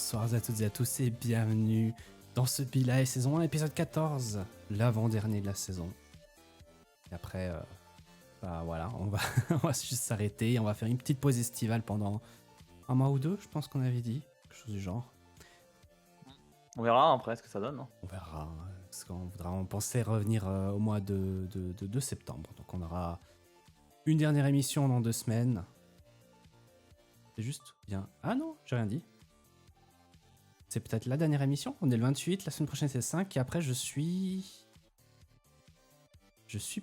bonsoir à toutes et à tous et bienvenue dans ce Bilae saison 1 épisode 14, l'avant-dernier de la saison. Et après, voilà, on va, on va juste s'arrêter, on va faire une petite pause estivale pendant un mois ou deux, je pense qu'on avait dit, quelque chose du genre. On verra après ce que ça donne. Hein. On verra, parce on pensait revenir au mois de septembre, donc on aura une dernière émission dans 2 semaines. C'est juste bien. Ah non, j'ai rien dit. C'est peut-être la dernière émission. On est le 28, la semaine prochaine c'est le 5, et après je suis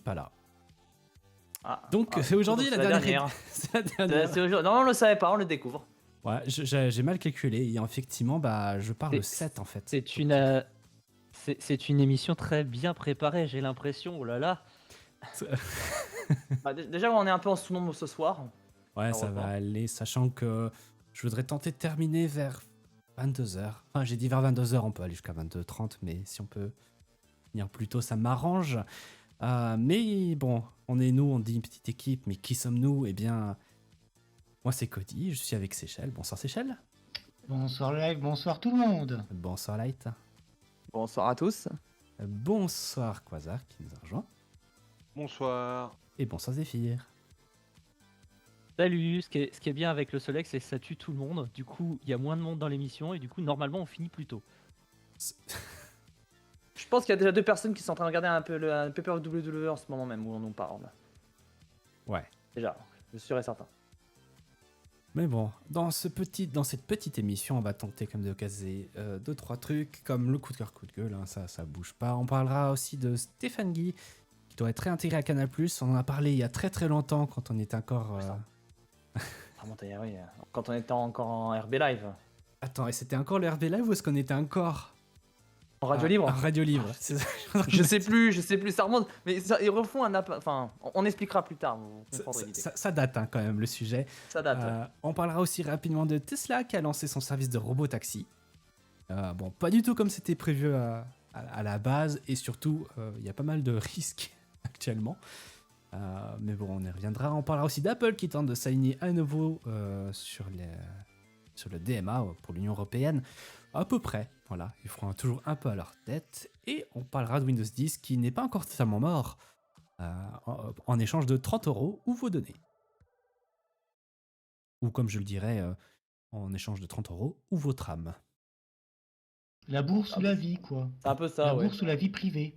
pas là. Donc c'est aujourd'hui la dernière. C'est la dernière. Non, on le savait pas, on le découvre. Ouais, j'ai mal calculé, et effectivement, je pars le 7 en fait. C'est une émission très bien préparée, j'ai l'impression, oh là là. Déjà, on est un peu en sous-nombre ce soir. Ouais, ça va aller, sachant que je voudrais tenter de terminer vers 22h. Enfin, j'ai dit vers 22h, on peut aller jusqu'à 22h30, mais si on peut venir plus tôt, ça m'arrange. Mais bon, on dit une petite équipe, mais qui sommes-nous? Eh bien, moi c'est Cody, je suis avec Seychelles. Bonsoir Seychelles. Bonsoir Live, bonsoir tout le monde. Bonsoir Light. Bonsoir à tous. Bonsoir Quasar qui nous a rejoint. Bonsoir. Et bonsoir Zéphyr. Salut, ce qui est bien avec le Solex, c'est que ça tue tout le monde. Du coup, il y a moins de monde dans l'émission et du coup, normalement, on finit plus tôt. Je pense qu'il y a déjà 2 personnes qui sont en train de regarder un peu le Paper WWE en ce moment même où on en parle. Ouais. Déjà, je suis sûr et certain. Mais bon, dans cette petite émission, on va tenter comme de caser 2-3 trucs, comme le coup de cœur, coup de gueule, hein, ça bouge pas. On parlera aussi de Stéphane Guy, qui doit être réintégré à Canal+. On en a parlé il y a très très longtemps, quand on était encore... Oui, quand on était encore en RB Live. Attends, et c'était encore le RB Live ou est-ce qu'on était encore... En radio libre. En radio libre. Je sais plus, ça remonte. Mais ils refont enfin, on expliquera plus tard. Vous comprendrez l'idée. Ça date hein, quand même, le sujet. Ça date. On parlera aussi rapidement de Tesla qui a lancé son service de robotaxi. Bon, pas du tout comme c'était prévu à la base. Et surtout, il y a pas mal de risques actuellement. Mais bon, on y reviendra. On parlera aussi d'Apple qui tente de s'aligner à nouveau sur le DMA pour l'Union Européenne. À peu près, voilà, ils feront toujours un peu à leur tête. Et on parlera de Windows 10 qui n'est pas encore totalement mort en échange de 30€ ou vos données. Ou comme je le dirais, en échange de 30€ ou votre âme. La bourse ou la vie, quoi. C'est un peu ça, La ouais. bourse ou la vie privée.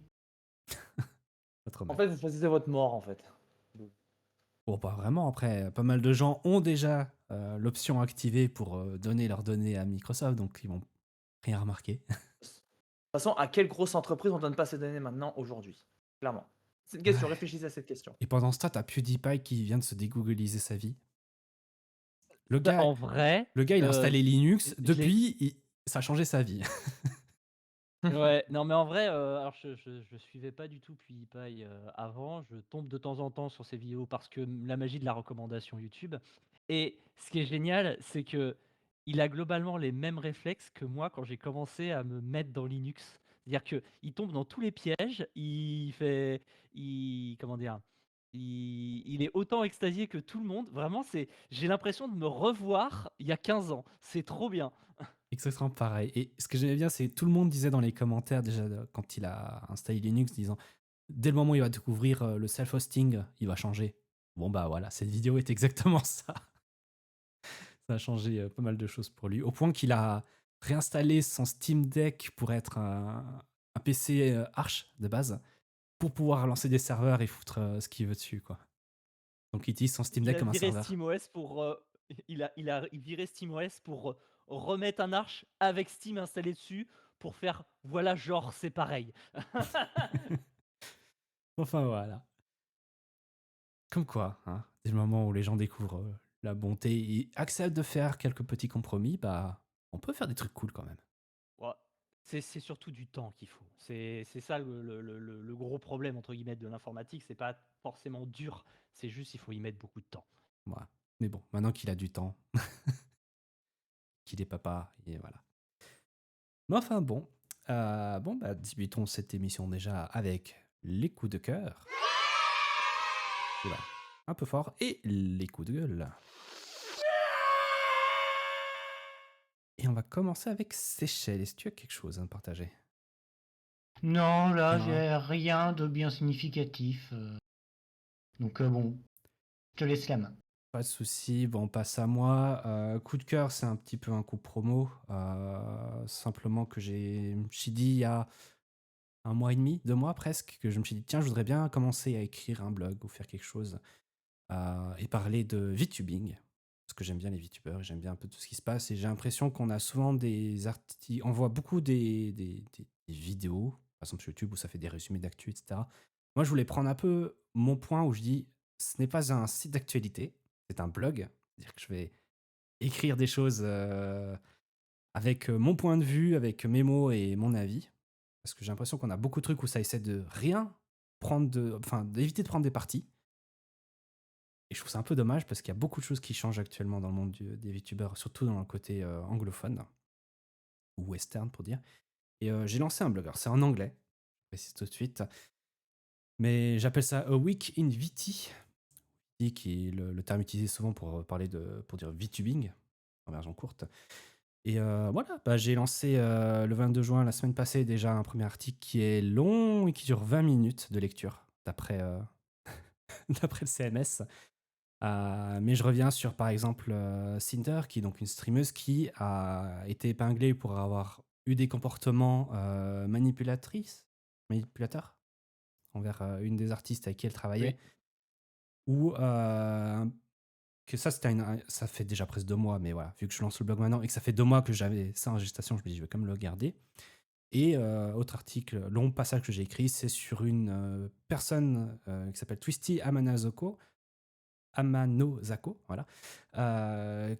En fait, vous choisissez votre mort, en fait. Bon, pas vraiment. Après, pas mal de gens ont déjà l'option activée pour donner leurs données à Microsoft, donc ils vont rien remarquer. De toute façon, à quelle grosse entreprise on donne pas ces données maintenant, aujourd'hui? Clairement. C'est une question, réfléchissez à cette question. Et pendant ce temps, t'as PewDiePie qui vient de se dégoogliser sa vie. Le gars, en vrai, il a installé Linux, depuis, ça a changé sa vie. Ouais, non mais en vrai, alors je suivais pas du tout PewDiePie avant, je tombe de temps en temps sur ses vidéos parce que la magie de la recommandation YouTube. Et ce qui est génial, c'est que il a globalement les mêmes réflexes que moi quand j'ai commencé à me mettre dans Linux. C'est-à-dire qu'il tombe dans tous les pièges, comment dire, il est autant extasié que tout le monde. Vraiment, j'ai l'impression de me revoir il y a 15 ans. C'est trop bien. Exactement pareil. Et ce que j'aimais bien, c'est que tout le monde disait dans les commentaires, déjà quand il a installé Linux, disant dès le moment où il va découvrir le self-hosting, il va changer. Bon bah voilà, cette vidéo est exactement ça. Ça a changé pas mal de choses pour lui. Au point qu'il a réinstallé son Steam Deck pour être un PC Arch de base, pour pouvoir lancer des serveurs et foutre ce qu'il veut dessus, quoi. Donc il utilise son Steam Deck comme un serveur. Il a viré SteamOS pour remettre un Arch avec Steam installé dessus pour faire voilà, genre c'est pareil. Enfin voilà. Comme quoi, hein, dès le moment où les gens découvrent la bonté et acceptent de faire quelques petits compromis, on peut faire des trucs cool quand même. Ouais, c'est surtout du temps qu'il faut. C'est ça le gros problème entre guillemets de l'informatique. C'est pas forcément dur, c'est juste il faut y mettre beaucoup de temps. Ouais. Mais bon, maintenant qu'il a du temps, qu'il est papa, et voilà. Mais enfin bon, débutons cette émission déjà avec les coups de cœur. Oula, un peu fort, et les coups de gueule. Et on va commencer avec Seychelles. Est-ce que tu as quelque chose à partager? Non, là, Non. j'ai rien de bien significatif. Donc bon, je te laisse la main. Pas de souci. Bon, on passe à moi. Coup de cœur, c'est un petit peu un coup promo. Simplement que je me suis dit il y a un mois et demi, 2 mois presque, que je me suis dit, tiens, je voudrais bien commencer à écrire un blog ou faire quelque chose et parler de VTubing. Parce que j'aime bien les VTubers et j'aime bien un peu tout ce qui se passe. Et j'ai l'impression qu'on a souvent des articles, on voit beaucoup des vidéos, par exemple sur YouTube où ça fait des résumés d'actu, etc. Moi, je voulais prendre un peu mon point où je dis, ce n'est pas un site d'actualité, c'est un blog. C'est-à-dire que je vais écrire des choses avec mon point de vue, avec mes mots et mon avis. Parce que j'ai l'impression qu'on a beaucoup de trucs où ça essaie de rien prendre enfin, d'éviter de prendre des partis. Et je trouve ça un peu dommage parce qu'il y a beaucoup de choses qui changent actuellement dans le monde des VTubers, surtout dans le côté anglophone, ou western pour dire. Et j'ai lancé un blog. Alors c'est en anglais, je précise tout de suite. Mais j'appelle ça A Week in VT, qui est le terme utilisé souvent pour parler pour dire VTubing, en version courte. Et voilà, bah, j'ai lancé le 22 juin, la semaine passée, déjà un premier article qui est long et qui dure 20 minutes de lecture, d'après d'après le CMS. Mais je reviens sur, par exemple, Cinder, qui est donc une streameuse qui a été épinglée pour avoir eu des comportements manipulateurs envers une des artistes avec qui elle travaillait, ou que ça, ça fait déjà presque 2 mois, mais voilà, vu que je lance le blog maintenant et que ça fait 2 mois que j'avais ça en gestation, je me dis, je vais quand même le garder. Et autre article, long passage que j'ai écrit, c'est sur une personne qui s'appelle Twisty Amanozako, voilà,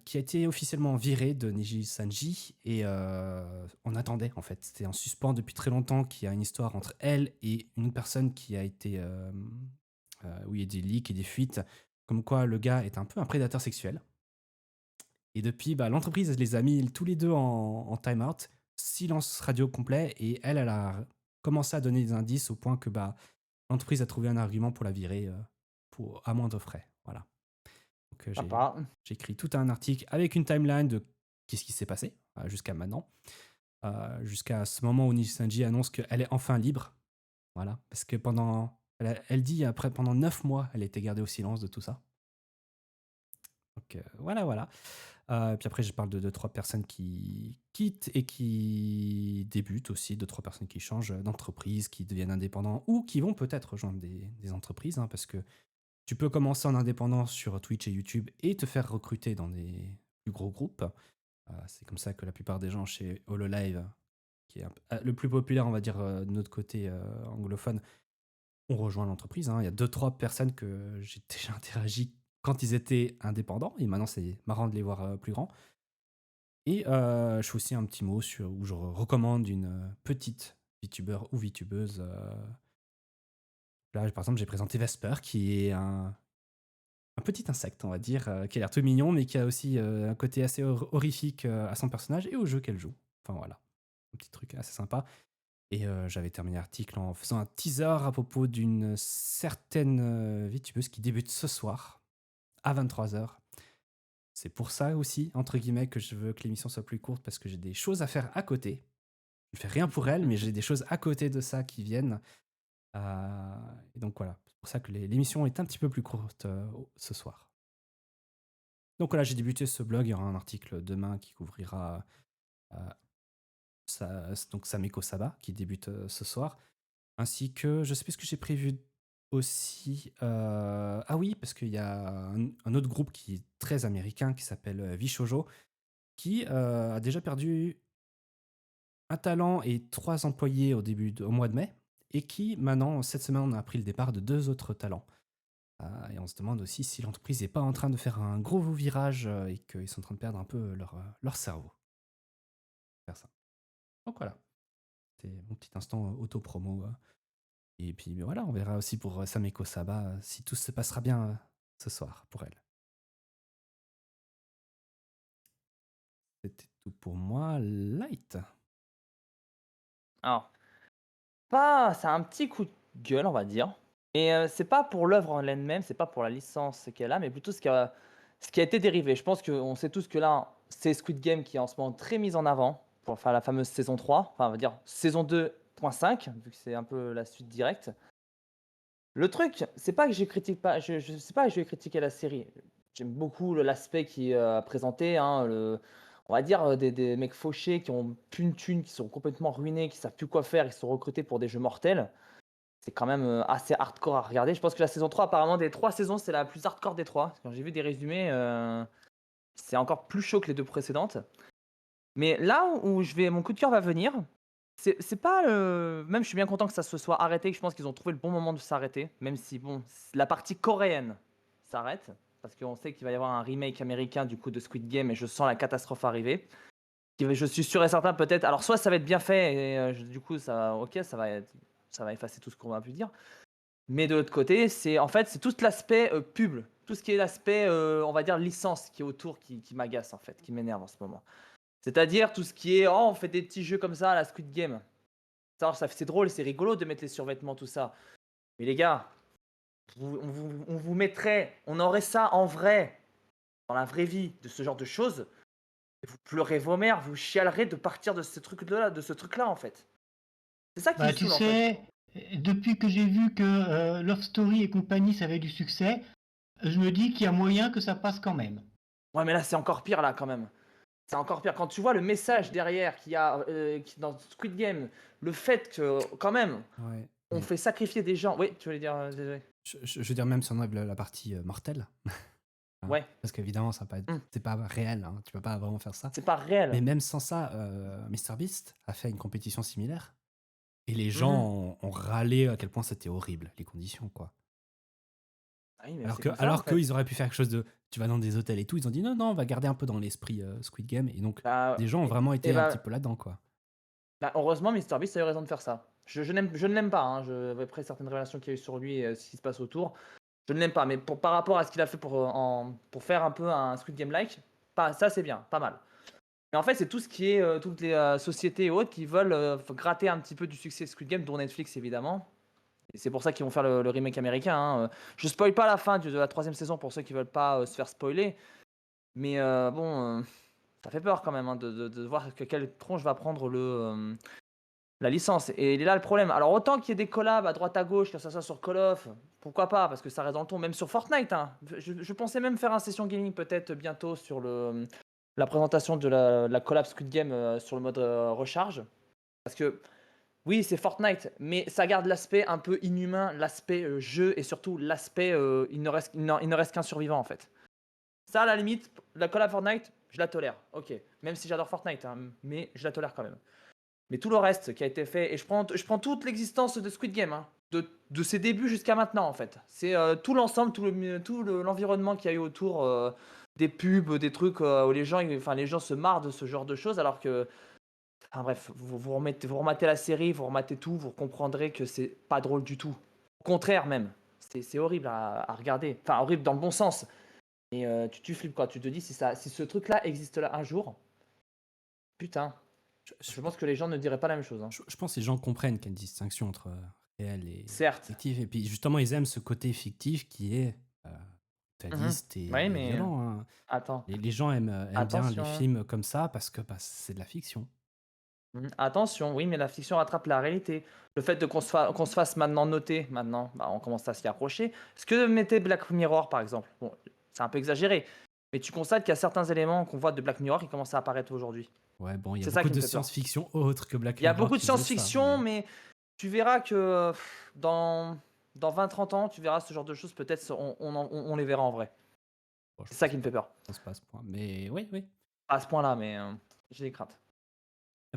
qui a été officiellement virée de Niji Sanji. Et on attendait, en fait. C'était en suspens depuis très longtemps qu'il y a une histoire entre elle et une personne qui a été... où il y a des leaks et des fuites, comme quoi le gars est un peu un prédateur sexuel. Et depuis, bah, l'entreprise elle les a mis tous les deux en time-out, silence radio complet, et elle a commencé à donner des indices au point que bah, l'entreprise a trouvé un argument pour la virer à moindre frais. Voilà. Donc Sympa. j'ai écrit tout un article avec une timeline de qu'est-ce qui s'est passé jusqu'à maintenant, jusqu'à ce moment où Nissanji annonce qu'elle est enfin libre. Voilà, parce que elle dit après pendant 9 mois, elle a été gardée au silence de tout ça. Donc voilà. Puis après, je parle de 2-3 personnes qui quittent et qui débutent aussi, 2-3 personnes qui changent d'entreprise, qui deviennent indépendants ou qui vont peut-être rejoindre des entreprises, hein, parce que tu peux commencer en indépendant sur Twitch et YouTube et te faire recruter dans des plus gros groupes. C'est comme ça que la plupart des gens chez HoloLive, qui est le plus populaire, on va dire, de notre côté anglophone, ont rejoint l'entreprise, hein. Il y a 2-3 personnes que j'ai déjà interagi quand ils étaient indépendants, et maintenant c'est marrant de les voir plus grands. Et je fais aussi un petit mot où je recommande une petite VTuber ou VTubeuse. Là, par exemple, j'ai présenté Vesper, qui est un petit insecte, on va dire, qui a l'air tout mignon, mais qui a aussi un côté assez horrifique à son personnage et au jeu qu'elle joue. Enfin voilà, un petit truc assez sympa. Et j'avais terminé l'article en faisant un teaser à propos d'une certaine VTubeuse qui débute ce soir à 23h. C'est pour ça aussi, entre guillemets, que je veux que l'émission soit plus courte, parce que j'ai des choses à faire à côté. Je ne fais rien pour elle, mais j'ai des choses à côté de ça qui viennent. Et donc voilà, c'est pour ça que l'émission est un petit peu plus courte ce soir. Donc voilà, j'ai débuté ce blog. Il y aura un article demain qui couvrira donc Sameko Saba, qui débute ce soir. Ainsi que, je sais plus ce que j'ai prévu aussi. Ah oui, parce qu'il y a un autre groupe qui est très américain qui s'appelle Vishojo, qui a déjà perdu un talent et 3 employés au mois de mai, et qui, maintenant, cette semaine, on a appris le départ de 2 autres talents. Et on se demande aussi si l'entreprise n'est pas en train de faire un gros virage et qu'ils sont en train de perdre un peu leur cerveau. Faire ça. Donc voilà, c'était mon petit instant auto-promo. Et puis voilà, on verra aussi pour Sameko Saba si tout se passera bien ce soir pour elle. C'était tout pour moi. Light. Alors, c'est un petit coup de gueule, on va dire. Mais c'est pas pour l'œuvre en elle-même, c'est pas pour la licence qu'elle a, mais plutôt ce qui a été dérivé. Je pense qu'on sait tous que là, c'est Squid Game qui est en ce moment très mise en avant pour faire la fameuse saison 3, enfin on va dire saison 2.5, vu que c'est un peu la suite directe. Le truc, c'est pas que je critique pas, je sais pas que je vais critiquer la série. J'aime beaucoup l'aspect qui est présenté, hein, on va dire des mecs fauchés qui ont plus une thune, qui sont complètement ruinés, qui savent plus quoi faire, qui sont recrutés pour des jeux mortels. C'est quand même assez hardcore à regarder. Je pense que la saison 3, apparemment, des 3 saisons, c'est la plus hardcore des 3. Quand j'ai vu des résumés, c'est encore plus chaud que les 2 précédentes. Mais là où mon coup de cœur va venir, c'est pas même je suis bien content que ça se soit arrêté, que je pense qu'ils ont trouvé le bon moment de s'arrêter, même si bon, la partie coréenne s'arrête, parce qu'on sait qu'il va y avoir un remake américain du coup de Squid Game et je sens la catastrophe arriver. Je suis sûr et certain peut-être. Alors soit ça va être bien fait et du coup ok, ça va effacer tout ce qu'on va pu dire. Mais de l'autre côté, c'est tout l'aspect pub, tout ce qui est l'aspect on va dire licence qui est autour qui m'agace en fait, qui m'énerve en ce moment. C'est-à-dire tout ce qui est on fait des petits jeux comme ça à la Squid Game. C'est drôle, c'est rigolo de mettre les survêtements, tout ça. Mais les gars, on vous mettrait, on aurait ça en vrai, dans la vraie vie, de ce genre de choses. Et vous pleurez vos mères, vous chialerez de partir de ce truc-là, en fait. C'est ça qui me Bah, tu saoule, en fait. sais, depuis que j'ai vu que Love Story et compagnie, ça avait du succès, je me dis qu'il y a moyen que ça passe quand même. Ouais, mais là, c'est encore pire, là, quand même. C'est encore pire. Quand tu vois le message derrière qu'il y a dans Squid Game, le fait que, quand même, Ouais. on fait sacrifier des gens. Oui, tu voulais dire, désolé. Je veux dire, même si on enlève la partie mortelle, hein, Ouais. parce qu'évidemment, c'est pas réel, hein, tu peux pas vraiment faire ça. C'est pas réel. Mais même sans ça, MrBeast a fait une compétition similaire et les Mhm. gens ont râlé à quel point c'était horrible, les conditions, quoi. Ah oui, mais Alors c'est que, comme ça, alors en fait. qu'ils auraient pu faire quelque chose de. Tu vas dans des hôtels et tout, ils ont dit non, non, on va garder un peu dans l'esprit Squid Game. Et donc, Bah, des gens ont vraiment été un petit peu là-dedans, quoi. heureusement, MrBeast a eu raison de faire ça. Je ne l'aime pas, hein. Après certaines révélations qu'il y a eu sur lui et ce qui se passe autour, je ne l'aime pas. Mais par rapport à ce qu'il a fait pour faire un peu un Squid Game-like, ça c'est bien, pas mal. Mais en fait, c'est tout ce qui est toutes les sociétés et autres qui veulent gratter un petit peu du succès de Squid Game, dont Netflix évidemment. Et c'est pour ça qu'ils vont faire le remake américain, hein. Je spoil pas la fin de la 3e saison pour ceux qui veulent pas se faire spoiler. Mais bon, ça fait peur quand même, hein, de voir quelle tronche va prendre la licence. Et il est là le problème. Alors autant qu'il y ait des collabs à droite à gauche, que ça soit sur Call of, pourquoi pas, parce que ça reste dans le ton, même sur Fortnite, hein. Je pensais même faire un session gaming peut-être bientôt sur la présentation de la collab Squid Game sur le mode recharge. Parce que oui, c'est Fortnite, mais ça garde l'aspect un peu inhumain, l'aspect jeu et surtout l'aspect il ne reste qu'un survivant en fait. Ça, à la limite, la collab Fortnite, je la tolère. Ok, même si j'adore Fortnite, hein, mais je la tolère quand même. Mais tout le reste qui a été fait, et je prends toute l'existence de Squid Game, hein, de ses débuts jusqu'à maintenant en fait. C'est tout l'ensemble, l'environnement qu'il y a eu autour des pubs, des trucs où les gens se marrent de ce genre de choses, alors que, enfin bref, vous rematez la série, vous rematez tout, vous comprendrez que c'est pas drôle du tout. Au contraire même, c'est horrible à regarder. Enfin horrible dans le bon sens. Et tu flippes quoi, tu te dis si ce truc-là existe là un jour, putain. Je pense que les gens ne diraient pas la même chose, hein. Je pense que les gens comprennent qu'il y a une distinction entre réel et Certes. fictif. Et puis justement, ils aiment ce côté fictif qui est brutaliste et Oui, mais violent, hein. attends, Les gens aiment bien les attention. films comme ça parce que c'est de la fiction. Attention, oui, mais la fiction rattrape la réalité. Le fait qu'on se fasse maintenant noter, maintenant, bah, on commence à s'y approcher. Ce que mettait Black Mirror, par exemple, bon, c'est un peu exagéré, mais tu constates qu'il y a certains éléments qu'on voit de Black Mirror qui commencent à apparaître aujourd'hui. Ouais, bon, il y a C'est ça beaucoup qui me de fait peur. science-fiction autre que Black Il y a Mirror beaucoup de qui faisait ça, science-fiction, mais tu verras que dans 20-30 ans, tu verras ce genre de choses, peut-être on les verra en vrai. Bon, je C'est ça pense qui me fait peur. que ça se passe point. Mais oui, oui. Pas à ce point-là, mais j'ai des craintes.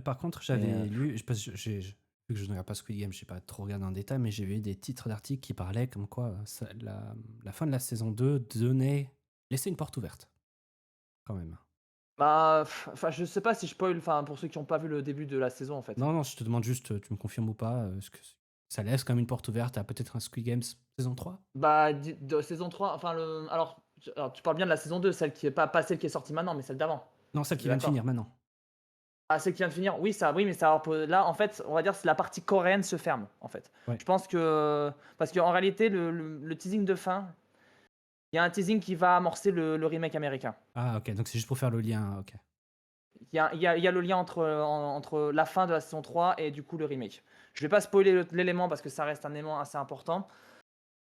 Par contre, Mais, j'avais lu, parce que vu que je ne regarde pas Squid Game, je n'ai pas trop regardé en détail, mais j'ai vu des titres d'articles qui parlaient comme quoi la fin de la saison 2 laissait une porte ouverte. Quand même. Bah, enfin, je sais pas si je spoil, enfin, pour ceux qui n'ont pas vu le début de la saison, en fait. Non, non, je te demande juste, tu me confirmes ou pas, est-ce que ça laisse quand même une porte ouverte à peut-être un Squid Games saison 3? Bah, de saison 3, enfin, alors, tu parles bien de la saison 2, celle qui est pas celle qui est sortie maintenant, mais celle d'avant. Non, celle Je qui suis vient de d'accord. finir maintenant. Ah, celle qui vient de finir, oui, mais ça, là, en fait, on va dire que la partie coréenne se ferme, en fait. Ouais. Je pense que, parce qu'en réalité, le teasing de fin, Il y a un teasing qui va amorcer le remake américain. Ah, ok, donc c'est juste pour faire le lien. Ok. Il y a le lien entre la fin de la saison 3 et du coup le remake. Je vais pas spoiler l'élément parce que ça reste un élément assez important,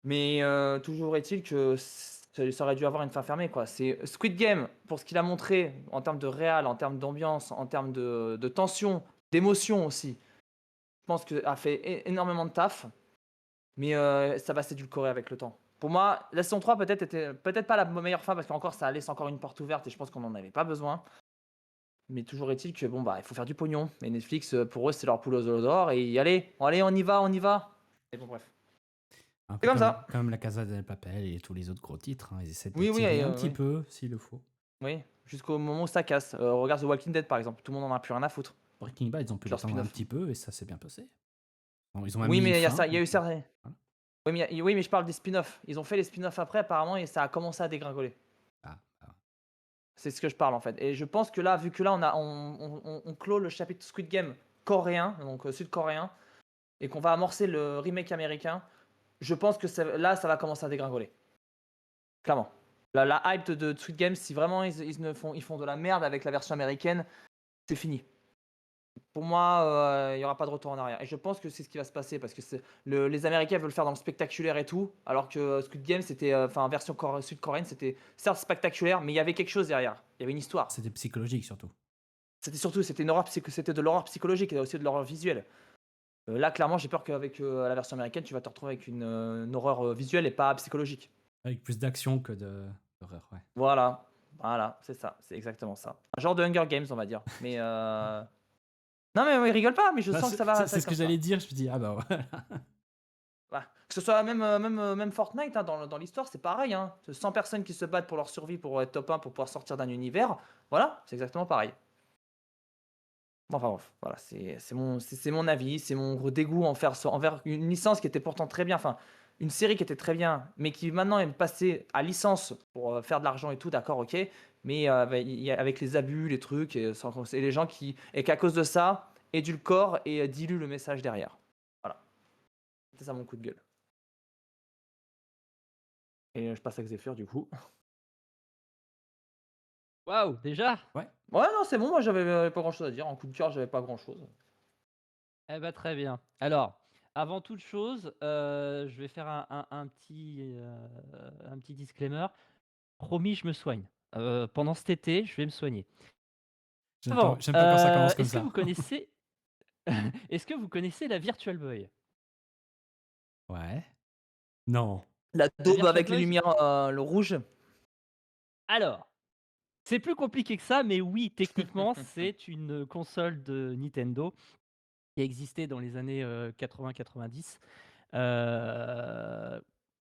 mais toujours est-il que ça aurait dû avoir une fin fermée, quoi. C'est Squid Game, pour ce qu'il a montré en termes de réal, en termes d'ambiance, en termes de tension, d'émotion aussi. Je pense que a fait énormément de taf, mais ça va s'édulcorer avec le temps. Pour moi, la saison 3 peut-être était peut-être pas la meilleure fin parce qu'encore ça laisse encore une porte ouverte et je pense qu'on n'en avait pas besoin. Mais toujours est-il que bon bah il faut faire du pognon. Et Netflix, pour eux, c'est leur poule aux œufs d'or et allez, on y va, on y va. Et bon bref. Un C'est peu comme ça. comme La Casa de Papel et tous les autres gros titres. Ils essaient Oui, oui, d'étirer un petit oui. peu s'il le faut. Oui, jusqu'au moment où ça casse. Regarde The Walking Dead par exemple, tout le monde en a plus rien à foutre. Breaking Bad, ils ont pu Leur l'étendre un spin-off. petit peu et ça s'est bien passé. Bon, ils ont même Oui, mis une mais il y a fin. ça, il y a eu donc, ça. voilà. Oui, mais je parle des spin-offs. Ils ont fait les spin-offs après apparemment et ça a commencé à dégringoler. Ah, ah. C'est ce que je parle en fait. Et je pense que là, vu que là on clôt le chapitre Squid Game coréen, donc sud-coréen, et qu'on va amorcer le remake américain, je pense que là ça va commencer à dégringoler. Clairement. La hype de Squid Game, si vraiment ils font de la merde avec la version américaine, c'est fini. Pour moi, il n'y aura pas de retour en arrière. Et je pense que c'est ce qui va se passer parce que les Américains veulent le faire dans le spectaculaire et tout, alors que Squid Game, c'était, enfin, version sud-coréenne, c'était certes spectaculaire, mais il y avait quelque chose derrière. Il y avait une histoire. C'était psychologique surtout. C'était une horreur, c'était de l'horreur psychologique et aussi de l'horreur visuelle. Là, clairement, j'ai peur qu'avec la version américaine, tu vas te retrouver avec une horreur visuelle et pas psychologique. Avec plus d'action que d'horreur, ouais. Voilà, c'est ça, c'est exactement ça. Un genre de Hunger Games, on va dire. Mais non, mais rigole pas, mais je Bah, sens que ça va c'est être ce que comme ça. j'allais dire. Je me dis, ah bah voilà. Voilà. Que ce soit même Fortnite, hein, dans l'histoire, c'est pareil. Hein. 100 personnes qui se battent pour leur survie, pour être top 1, pour pouvoir sortir d'un univers. Voilà, c'est exactement pareil. Bon, enfin bref, voilà, c'est mon avis, c'est mon gros dégoût envers une licence qui était pourtant très bien, enfin, une série qui était très bien, mais qui maintenant est passée à licence pour faire de l'argent et tout, d'accord, ok, mais avec les abus, les trucs, et les gens et qu'à cause de ça, édulcorent et diluent le message derrière. Voilà, c'est ça mon coup de gueule. Et je passe à Xephyr du coup. Waouh, déjà? Ouais. Ouais, non, c'est bon, moi j'avais pas grand chose à dire. En coup de cœur, j'avais pas grand chose. Eh bah, très bien. Alors, avant toute chose, je vais faire un petit disclaimer. Promis, je me soigne. Pendant cet été, je vais me soigner. Avant, J'aime pas quand ça commence comme est-ce que ça. vous connaissez est-ce que vous connaissez la Virtual Boy? Ouais. Non. La La daube Virtual avec les Boy, lumières, le rouge. alors, c'est plus compliqué que ça, mais oui, techniquement, c'est une console de Nintendo qui a existé dans les années, 80-90.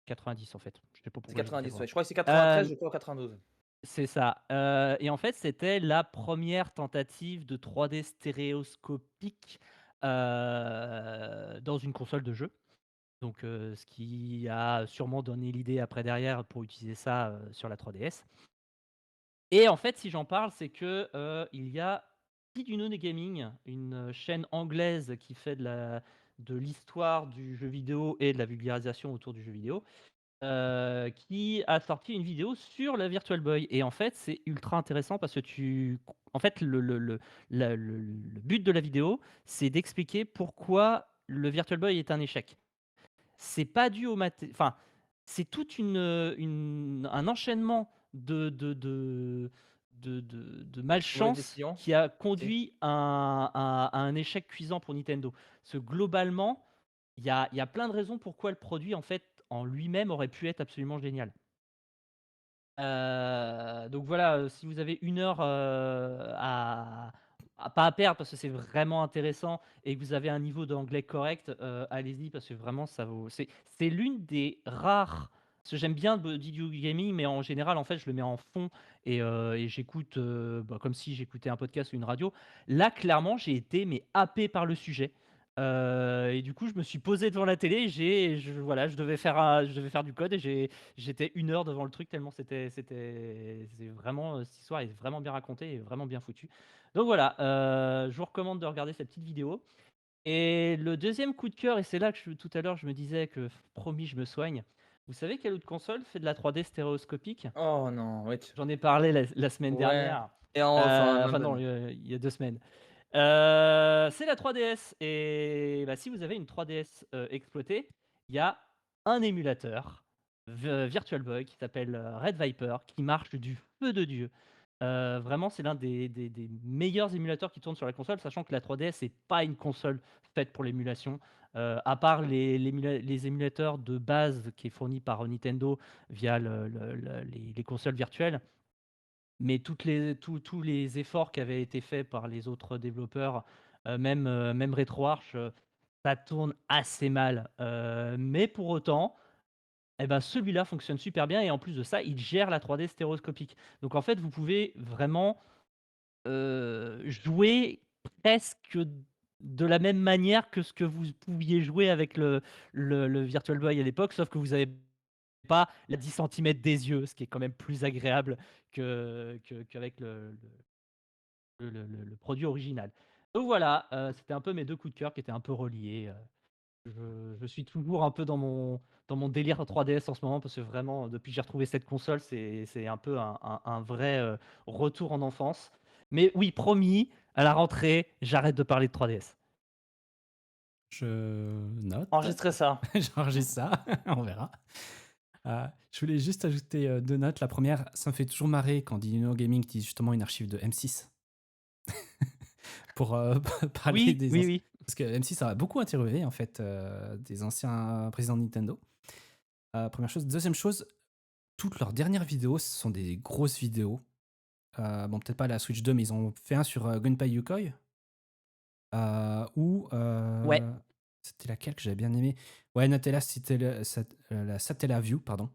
90 en fait, je sais pas C'est pourquoi j'ai dit 90, 80. ouais. Je crois que c'est 93, Hem, je crois 92. c'est ça, et en fait, c'était la première tentative de 3D stéréoscopique, dans une console de jeu. Donc, ce qui a sûrement donné l'idée après derrière pour utiliser ça, sur la 3DS. Et en fait, si j'en parle, c'est que, il y a Kidunune Gaming, une, chaîne anglaise qui fait de l'histoire du jeu vidéo et de la vulgarisation autour du jeu vidéo, qui a sorti une vidéo sur la Virtual Boy. Et en fait, c'est ultra intéressant parce que en fait, le but de la vidéo, c'est d'expliquer pourquoi le Virtual Boy est un échec. C'est pas dû au enfin, c'est toute un enchaînement de Mauvaise malchance décision. qui a Si. conduit à un échec cuisant pour Nintendo. Parce que globalement, il y a plein de raisons pourquoi le produit, en fait, en lui-même, aurait pu être absolument génial. Donc voilà, si vous avez 1 heure, pas à perdre parce que c'est vraiment intéressant et que vous avez un niveau d'anglais correct, allez-y parce que vraiment ça vaut c'est l'une des rares parce que j'aime bien le video gaming, mais en général, en fait, je le mets en fond et j'écoute, comme si j'écoutais un podcast ou une radio. Là, clairement, j'ai été mais happé par le sujet, et du coup, je me suis posé devant la télé, voilà, je devais faire du code et j'étais 1 heure devant le truc tellement c'est vraiment, cette histoire est vraiment bien racontée et vraiment bien foutue. Donc voilà, je vous recommande de regarder cette petite vidéo. Et le deuxième coup de cœur, et c'est là que tout à l'heure je me disais que promis je me soigne. Vous savez quelle autre console fait de la 3D stéréoscopique? Oh non, ouais. J'en ai parlé la semaine Ouais. dernière. Et enfin, Enfin même. non, il y a 2 semaines. C'est la 3DS et bah, si vous avez une 3DS, exploitée, il y a un émulateur Virtual Boy qui s'appelle, Red Viper qui marche du feu de Dieu. Vraiment, c'est l'un des meilleurs émulateurs qui tournent sur la console, sachant que la 3DS est pas une console faite pour l'émulation. À part les émulateurs de base qui est fourni par Nintendo via les consoles virtuelles, mais tous les efforts qui avaient été faits par les autres développeurs, même RetroArch, ça tourne assez mal. Mais pour autant, eh ben, celui-là fonctionne super bien et en plus de ça, il gère la 3D stéréoscopique. Donc en fait, vous pouvez vraiment jouer presque de la même manière que ce que vous pouviez jouer avec le Virtual Boy à l'époque, sauf que vous avez pas la 10 centimètres des yeux, ce qui est quand même plus agréable qu'avec le produit original. Donc voilà, c'était un peu mes 2 coups de cœur qui étaient un peu reliés. Je suis toujours un peu dans mon délire 3DS en ce moment parce que vraiment, depuis que j'ai retrouvé cette console, c'est un peu un vrai, retour en enfance. Mais oui, promis, à la rentrée, j'arrête de parler de 3DS. Je note. Enregistrer ça. J'enregistre ça, on verra. Je voulais juste ajouter 2 notes. La première, ça me fait toujours marrer quand Dino Gaming dit justement une archive de M6 pour parler Oui, des oui, anciens. oui. Parce que M6 a beaucoup interviewé en fait des anciens présidents de Nintendo. Première chose. Deuxième chose, toutes leurs dernières vidéos, ce sont des grosses vidéos. Bon, peut-être pas la Switch 2, mais ils ont fait un sur Gunpei Yokoi. Ou Ouais. c'était laquelle que j'avais bien aimé. Ouais, Nutella, c'était la Satella View, pardon,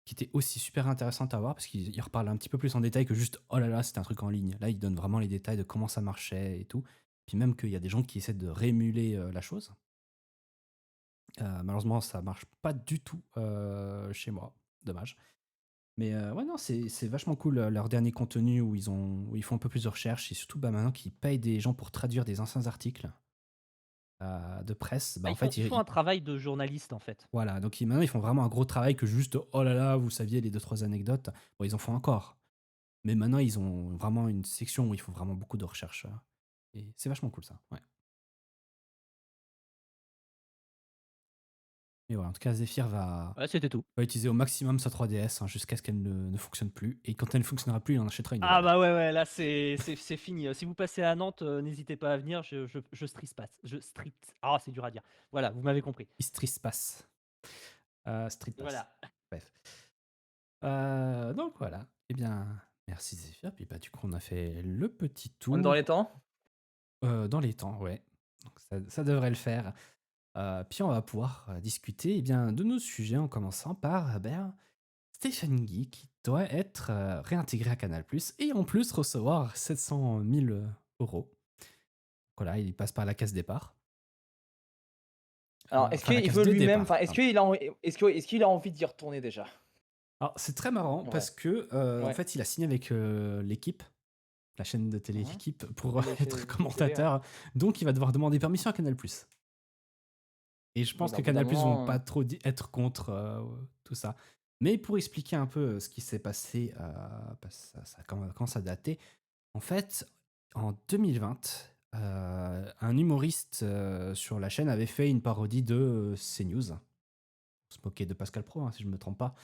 qui était aussi super intéressante à voir parce qu'il reparle un petit peu plus en détail que juste oh là là, c'était un truc en ligne. Là, il donne vraiment les détails de comment ça marchait et tout. Puis même qu'il y a des gens qui essaient de réémuler la chose. Malheureusement, ça marche pas du tout chez moi. Dommage. Mais ouais, non, c'est vachement cool leur dernier contenu où où ils font un peu plus de recherche et surtout bah, maintenant qu'ils payent des gens pour traduire des anciens articles de presse. Bah, Ah, en ils font fait, ils font un travail de journaliste, en fait. voilà, donc maintenant ils font vraiment un gros travail que juste oh là là, vous saviez les 2-3 anecdotes. Bon, ils en font encore. Mais maintenant, ils ont vraiment une section où il faut vraiment beaucoup de recherche. Et c'est vachement cool ça. Ouais. Et voilà, en tout cas, Zephyr Ouais, c'était tout. va utiliser au maximum sa 3DS jusqu'à ce qu'elle ne fonctionne plus. Et quand elle ne fonctionnera plus, il en achètera une Ah nouvelle. bah ouais, là c'est fini. Si vous passez à Nantes, n'hésitez pas à venir, je street pass. C'est dur à dire. Voilà, vous m'avez compris. Street Pass. Street Pass. Voilà. Bref. Donc voilà. Eh bien, merci Zephyr. Puis bah, du coup, on a fait le petit tour. On est dans les temps. Dans les temps, ouais. Donc ça devrait le faire. Puis on va pouvoir discuter bien, de nos sujets en commençant par Stephen Guy qui doit être réintégré à Canal+, et en plus recevoir 700 000 euros. Voilà, il passe par la case départ. Alors, est-ce Enfin, la qu'il case veut de lui-même, départ, est-ce qu'il a envie d'y retourner déjà? Alors, c'est très marrant Ouais. parce que en Ouais. fait, il a signé avec l'équipe, la chaîne de télé Mhm. L'équipe, pour Oui, être c'est- commentateur. Donc, il va devoir demander permission à Canal+. Et je pense bah, que au bout d'un Canal+ vont moment, pas trop être contre tout ça. Mais pour expliquer un peu ce qui s'est passé, parce que ça commence à dater. En fait, en 2020, un humoriste sur la chaîne avait fait une parodie de CNews. On se moquait de Pascal Pro, hein, si je ne me trompe pas.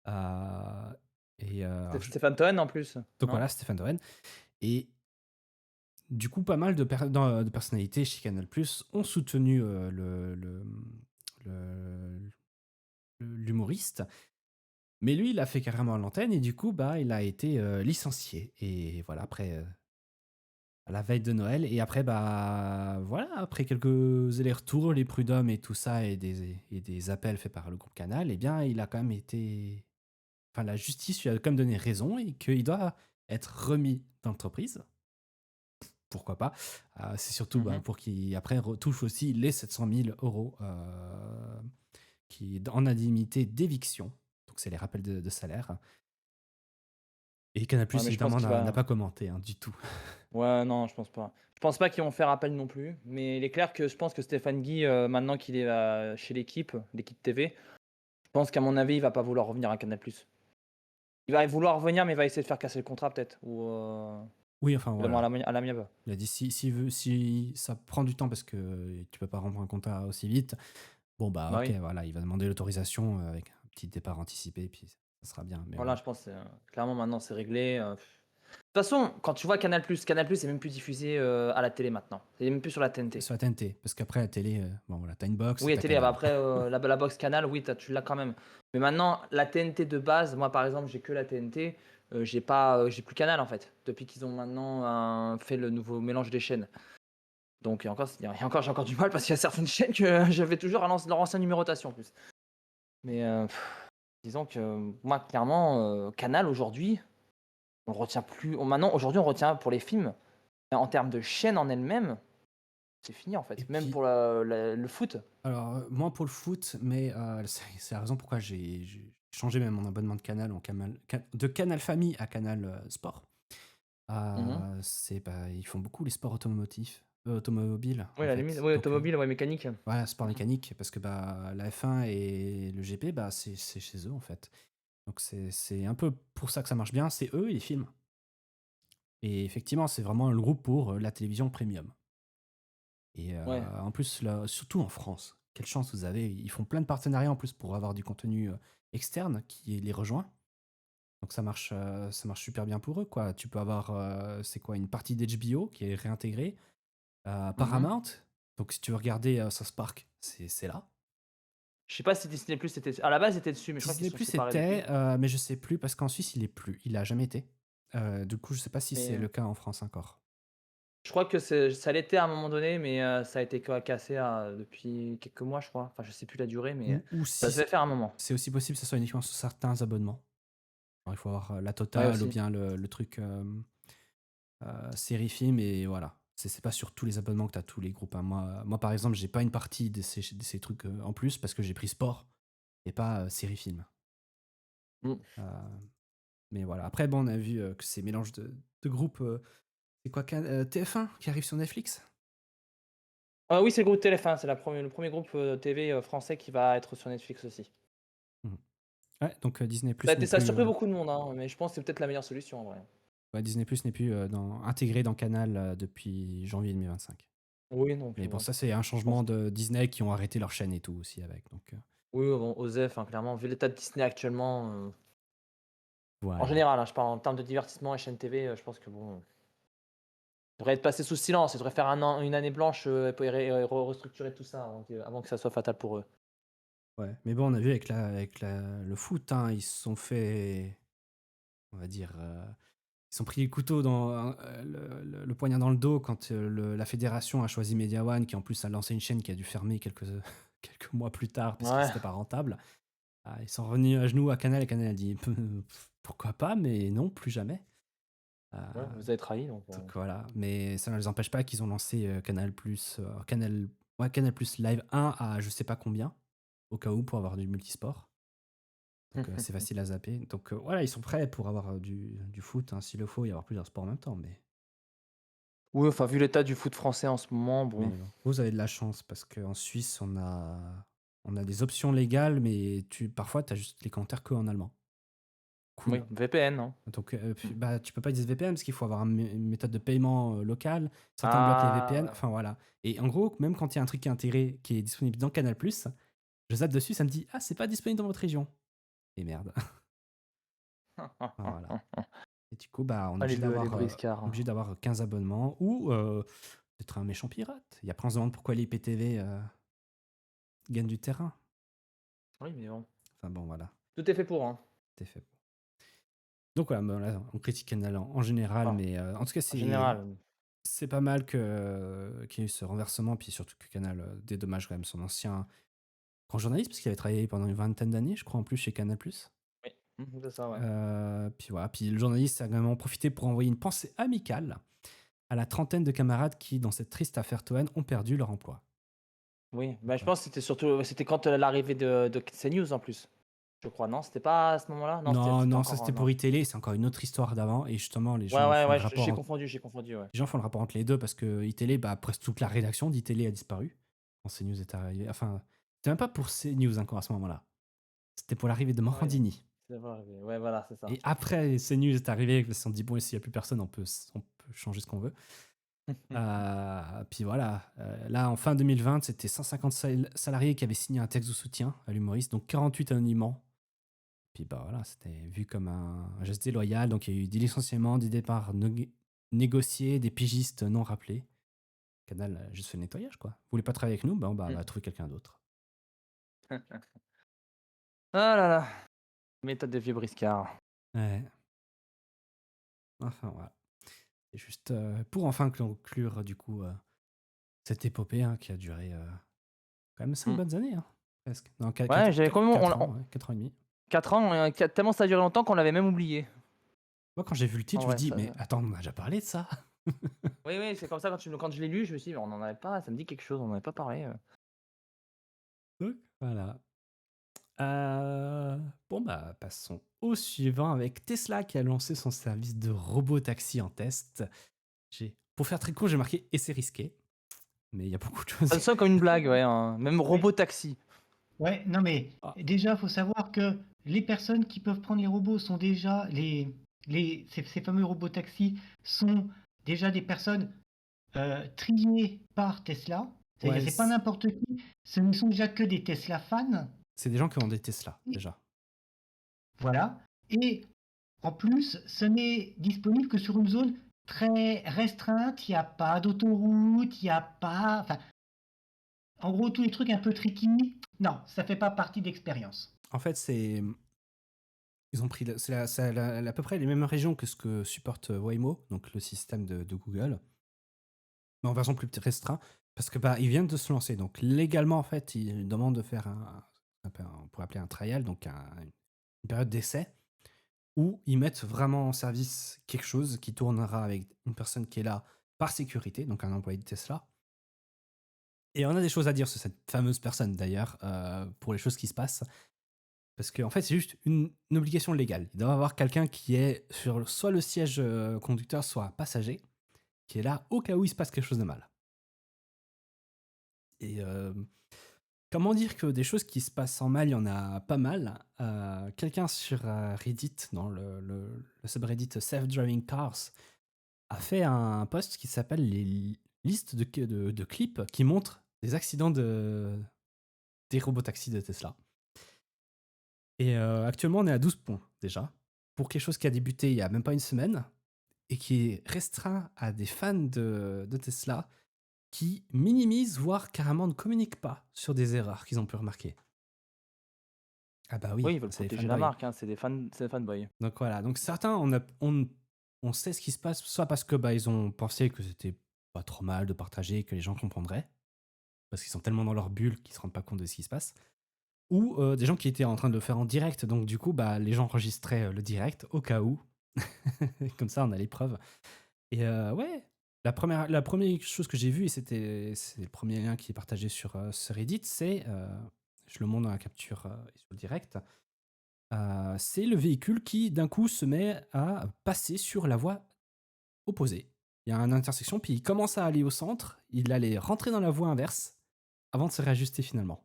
Alors, Stéphane Toen en plus. donc non voilà, Stéphane Toen. Et du coup, pas mal de personnalités chez Canal+ ont soutenu l'humoriste. Mais lui, il a fait carrément à l'antenne et du coup, bah, il a été licencié. Et voilà, après, à la veille de Noël. Et après, bah, voilà, après quelques allers-retours, les prud'hommes et tout ça, et des appels faits par le groupe Canal, eh bien, il a quand même été. Enfin, la justice lui a quand même donné raison et qu'il doit être remis d'entreprise. Pourquoi pas. C'est surtout bah, Mhm. pour qu'il, après, retouche aussi les 700 000 euros en indemnité d'éviction. Donc, c'est les rappels de salaire. Et Canal+, Ouais, mais je pense évidemment, qu'il n'a va. pas commenté du tout. Ouais, non, je pense pas. Je pense pas qu'ils vont faire appel non plus. Mais il est clair que je pense que Stéphane Guy, maintenant qu'il est chez l'équipe TV, je pense qu'à mon avis, il va pas vouloir revenir à Canal+. Il va vouloir revenir, mais il va essayer de faire casser le contrat peut-être, ou Oui, enfin vraiment voilà. à l'amiable. Il a dit si ça prend du temps parce que tu peux pas rendre un contrat aussi vite, bon bah Bah ok, oui. voilà, il va demander l'autorisation avec un petit départ anticipé, puis ça sera bien. Mais Voilà, ouais. je pense, clairement maintenant c'est réglé. De toute façon, quand tu vois Canal+, c'est même plus diffusé à la télé maintenant. C'est même plus sur la TNT. Sur la TNT, parce qu'après la télé, bon voilà, t'as une box, Oui, la t'as télé, bah Canal. après la box Canal, oui, tu l'as quand même. Mais maintenant, la TNT de base, moi par exemple, j'ai que la TNT. J'ai plus Canal en fait, depuis qu'ils ont maintenant fait le nouveau mélange des chaînes. Donc j'ai encore du mal parce qu'il y a certaines chaînes que j'avais toujours à leur ancienne numérotation en plus. Mais disons que moi, clairement, Canal aujourd'hui, on retient plus. Maintenant, aujourd'hui, on retient pour les films. Mais en termes de chaîne en elle-même, c'est fini en Et fait. Même puis, pour le foot. alors moins pour le foot, mais c'est la raison pourquoi j'ai changé même mon abonnement de Canal de Canal Famille à Canal Sport. Mhm. Ils font beaucoup les sports automobiles Oui, en la limite. fait. Oui, Donc automobile, ouais, mécanique. voilà, sport Mhm. mécanique, parce que la F1 et le GP, c'est chez eux en fait. Donc c'est un peu pour ça que ça marche bien, c'est eux et les films. Et effectivement, c'est vraiment le groupe pour la télévision premium. Et Ouais. en plus, là, surtout en France, quelle chance vous avez. Ils font plein de partenariats en plus pour avoir du contenu externe qui les rejoint. Donc ça marche super bien pour eux, quoi. Tu peux avoir, c'est quoi, une partie d'HBO qui est réintégrée, Mhm. Paramount. Donc si tu veux regarder South Park, c'est là. Je sais pas si Disney Plus était. À la base, était dessus, mais je crois qu'ils Disney sont Plus séparés depuis. était, mais je sais plus parce qu'en Suisse il est plus, il a jamais été. Du coup, je sais pas si Mais c'est le cas en France encore. je crois que ça l'était à un moment donné, mais ça a été cassé depuis quelques mois, je crois. Enfin, je sais plus la durée, mais Ou ça si devait faire un moment. c'est aussi possible que ce soit uniquement sur certains abonnements. Alors, il faut avoir la Ouais, totale ou aussi. bien le truc série film et voilà. C'est pas sur tous les abonnements que tu as tous les groupes, hein. Moi, par exemple, j'ai pas une partie de ces trucs en plus parce que j'ai pris sport et pas série film. Mm. Euh, mais voilà. Après, bon, on a vu que ces mélanges de groupes. C'est quoi TF1 qui arrive sur Netflix? Oui, c'est le groupe TF1, c'est le premier groupe TV français qui va être sur Netflix aussi. Mhm. Ouais, donc Disney Ça a Plus n'est été, ça a plus, surpris beaucoup de monde, hein, mais je pense que c'est peut-être la meilleure solution en vrai. ouais, Disney Plus n'est plus intégré dans Canal depuis janvier 2025. Oui, donc Mais bon, bon, ça c'est un je pense. changement de Disney qui ont arrêté leur chaîne et tout aussi avec. Donc Oui, bon, Osef, hein, clairement, vu l'état de Disney actuellement, en voilà. général, hein, je parle en termes de divertissement et chaîne TV, je pense que bon, il devrait être passé sous silence, il devrait faire une année blanche et restructurer tout ça avant que ça soit fatal pour eux. Ouais. Mais bon, on a vu le foot, hein, ils se sont fait, on va dire, ils se sont pris le couteau dans le poignard dans le dos quand la fédération a choisi Media One, qui en plus a lancé une chaîne qui a dû fermer quelques mois plus tard parce que Ouais, c'était pas rentable. Ils sont revenus à genoux à Canal et Canal a dit pourquoi pas, mais non, plus jamais. Euh, ouais, vous avez trahi, donc donc voilà, mais ça ne les empêche pas qu'ils ont lancé Canal Plus, Canal Plus Live 1 à je sais pas combien, au cas où pour avoir du multisport. Donc c'est facile à zapper. Donc voilà, ils sont prêts pour avoir du foot, hein, s'il le faut, y avoir plusieurs sports en même temps. oui, enfin, vu l'état du foot français en ce moment, bon. Mais vous avez de la chance parce qu'en Suisse, on a des options légales, mais parfois, tu as juste les commentaires que en allemand. Oui, Cool. VPN, hein. Donc, tu peux pas utiliser VPN parce qu'il faut avoir une méthode de paiement locale. Certains bloquent les Ah, VPN. Enfin, voilà. Et en gros, même quand il y a un truc qui est intégré, qui est disponible dans Canal+, je zappe dessus, ça me dit « Ah, c'est pas disponible dans votre région. » Et merde. ouais. Enfin, voilà. Et du coup, on est Ah, obligé les d'avoir briscards. 15 abonnements ou d'être un méchant pirate. Et après, on se demande pourquoi l'IPTV gagne du terrain. Oui, mais bon. Enfin bon, voilà, Tout est fait pour, hein. c'est fait. Donc voilà, là, on critique Canal en général, Enfin, mais en tout cas, en général. c'est pas mal qu'il y ait eu ce renversement, puis surtout que Canal dédommage quand même son ancien grand journaliste, parce qu'il avait travaillé pendant une vingtaine d'années, je crois, en plus chez Canal+. Oui, c'est ça, ouais. Puis voilà, puis le journaliste a également profité pour envoyer une pensée amicale à la trentaine de camarades qui, dans cette triste affaire Toen, ont perdu leur emploi. Oui, bah, je Ouais. pense que c'était quand l'arrivée de CNews en plus. Je crois, non? C'était pas à ce moment-là? Non, Non, c'était non, ça encore. c'était pour Non. iTélé, c'est encore une autre histoire d'avant, et justement, les Ouais, gens ouais, font le ouais, rapport j'ai confondu, ouais. les gens font le rapport entre les deux parce que iTélé, presque toute la rédaction d'iTélé a disparu quand CNews est arrivé. Enfin, c'était même pas pour CNews encore à ce moment-là. C'était pour l'arrivée de Morandini. C'est vrai, ouais, voilà, c'est ça. Et après, CNews est arrivé, ils se sont dit, bon, s'il n'y a plus personne, on peut changer ce qu'on veut. Puis voilà, là, en fin 2020, c'était 150 salariés qui avaient signé un texte de soutien à l'humoriste, donc 48 anonymement. Puis bah voilà, c'était vu comme un geste déloyal, donc il y a eu des licenciements, des départs négociés, des pigistes non rappelés. Canal a juste fait le nettoyage, quoi. Vous voulez pas travailler avec nous? Bah, on va trouver quelqu'un d'autre. Ah là là, méthode de vieux briscard. Ouais. Enfin, voilà. Et juste pour enfin conclure, du coup, cette épopée hein, qui a duré quand même 5 Mm. bonnes années, hein, presque. Non, Ouais, j'avais quand même 4 ans, ouais, 4 ans et demi. 4 ans, tellement ça a duré longtemps qu'on l'avait même oublié. Moi, quand j'ai vu le titre, En je me vrai, dis, ça- mais attends, on a déjà parlé de ça. Oui, oui, c'est comme ça quand je l'ai lu, je me suis dit, on en avait pas, ça me dit quelque chose, on en avait pas parlé. Donc, voilà. Bon, bah, passons au suivant avec Tesla qui a lancé son service de robot-taxi en test. Pour faire très court, j'ai marqué essai risqué. Mais il y a beaucoup de choses. Ça sonne comme une blague, ouais, même robot taxi. Ouais, non mais Ah. déjà, il faut savoir que les personnes qui peuvent prendre les robots sont déjà ces fameux robots taxis sont déjà des personnes triées par Tesla. C'est-à-dire Ouais, c'est pas n'importe qui, ce ne sont déjà que des Tesla fans, c'est des gens qui ont des Tesla, déjà. voilà. Et en plus, ce n'est disponible que sur une zone très restreinte. Il n'y a pas d'autoroute, il n'y a pas, enfin, en gros tous les trucs un peu tricky. Non, ça fait pas partie d'expérience. En fait, ils ont pris c'est à peu près les mêmes régions que ce que supporte Waymo, donc le système de Google, mais en version plus restreinte, parce que bah ils viennent de se lancer. Donc légalement, en fait, ils demandent de faire on pourrait appeler un trial, donc une période d'essai, où ils mettent vraiment en service quelque chose qui tournera avec une personne qui est là par sécurité, donc un employé de Tesla. Et on a des choses à dire sur cette fameuse personne d'ailleurs, pour les choses qui se passent. Parce qu'en fait, c'est juste une obligation légale. Il doit y avoir quelqu'un qui est sur soit le siège conducteur, soit passager, qui est là au cas où il se passe quelque chose de mal. Et comment dire que des choses qui se passent en mal, il y en a pas mal. Quelqu'un sur Reddit, dans le subreddit Self-Driving Cars, a fait un post qui s'appelle les listes de clips qui montrent des accidents des robotaxis de Tesla. Et actuellement, on est à 12 points déjà, pour quelque chose qui a débuté il y a même pas une semaine, et qui est restreint à des fans de Tesla qui minimisent, voire carrément ne communiquent pas sur des erreurs qu'ils ont pu remarquer. Ah bah oui, Oui, ils veulent c'est les protéger la fanboys. marque, hein, c'est des fanboys. Donc voilà, donc certains, on sait ce qui se passe, soit parce que bah, ils ont pensé que c'était pas trop mal de partager, que les gens comprendraient, parce qu'ils sont tellement dans leur bulle qu'ils se rendent pas compte de ce qui se passe, ou des gens qui étaient en train de le faire en direct, donc du coup, bah, les gens enregistraient le direct au cas où. Comme ça, on a les preuves. Et ouais, la première chose que j'ai vue, et c'est le premier lien qui est partagé sur Reddit, c'est, je le montre dans la capture et sur le direct, c'est le véhicule qui d'un coup se met à passer sur la voie opposée. Il y a une intersection, puis il commence à aller au centre, il allait rentrer dans la voie inverse avant de se réajuster finalement.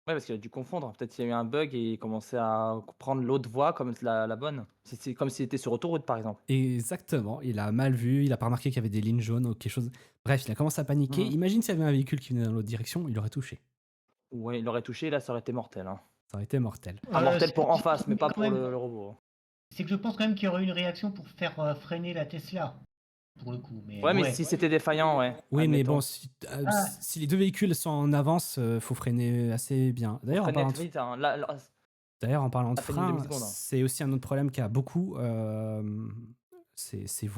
Ouais, parce qu'il a dû confondre. Peut-être qu'il y a eu un bug et il commençait à prendre l'autre voie comme la bonne. C'est comme s'il était sur autoroute, par exemple. Exactement, il a mal vu, il a pas remarqué qu'il y avait des lignes jaunes ou quelque chose. Bref, il a commencé à paniquer. Mhm. Imagine s'il y avait un véhicule qui venait dans l'autre direction, il aurait touché. Ouais, il aurait touché, là, ça aurait été mortel. Hein. Ça aurait été mortel. Enfin, mortel Ce pour que en je face, pense mais pas quand pour même, le robot. c'est que je pense quand même qu'il y aurait une réaction pour faire freiner la Tesla, pour le coup. Mais Ouais, mais ouais. si c'était défaillant, ouais. Oui, mais admettons. bon, Ah. si les deux véhicules sont en avance, faut freiner assez bien. Faut D'ailleurs, en freiner parlant de, vite, hein. d'ailleurs, en parlant de à peine une frein, demi-seconde, hein. c'est aussi un autre problème qu'a beaucoup.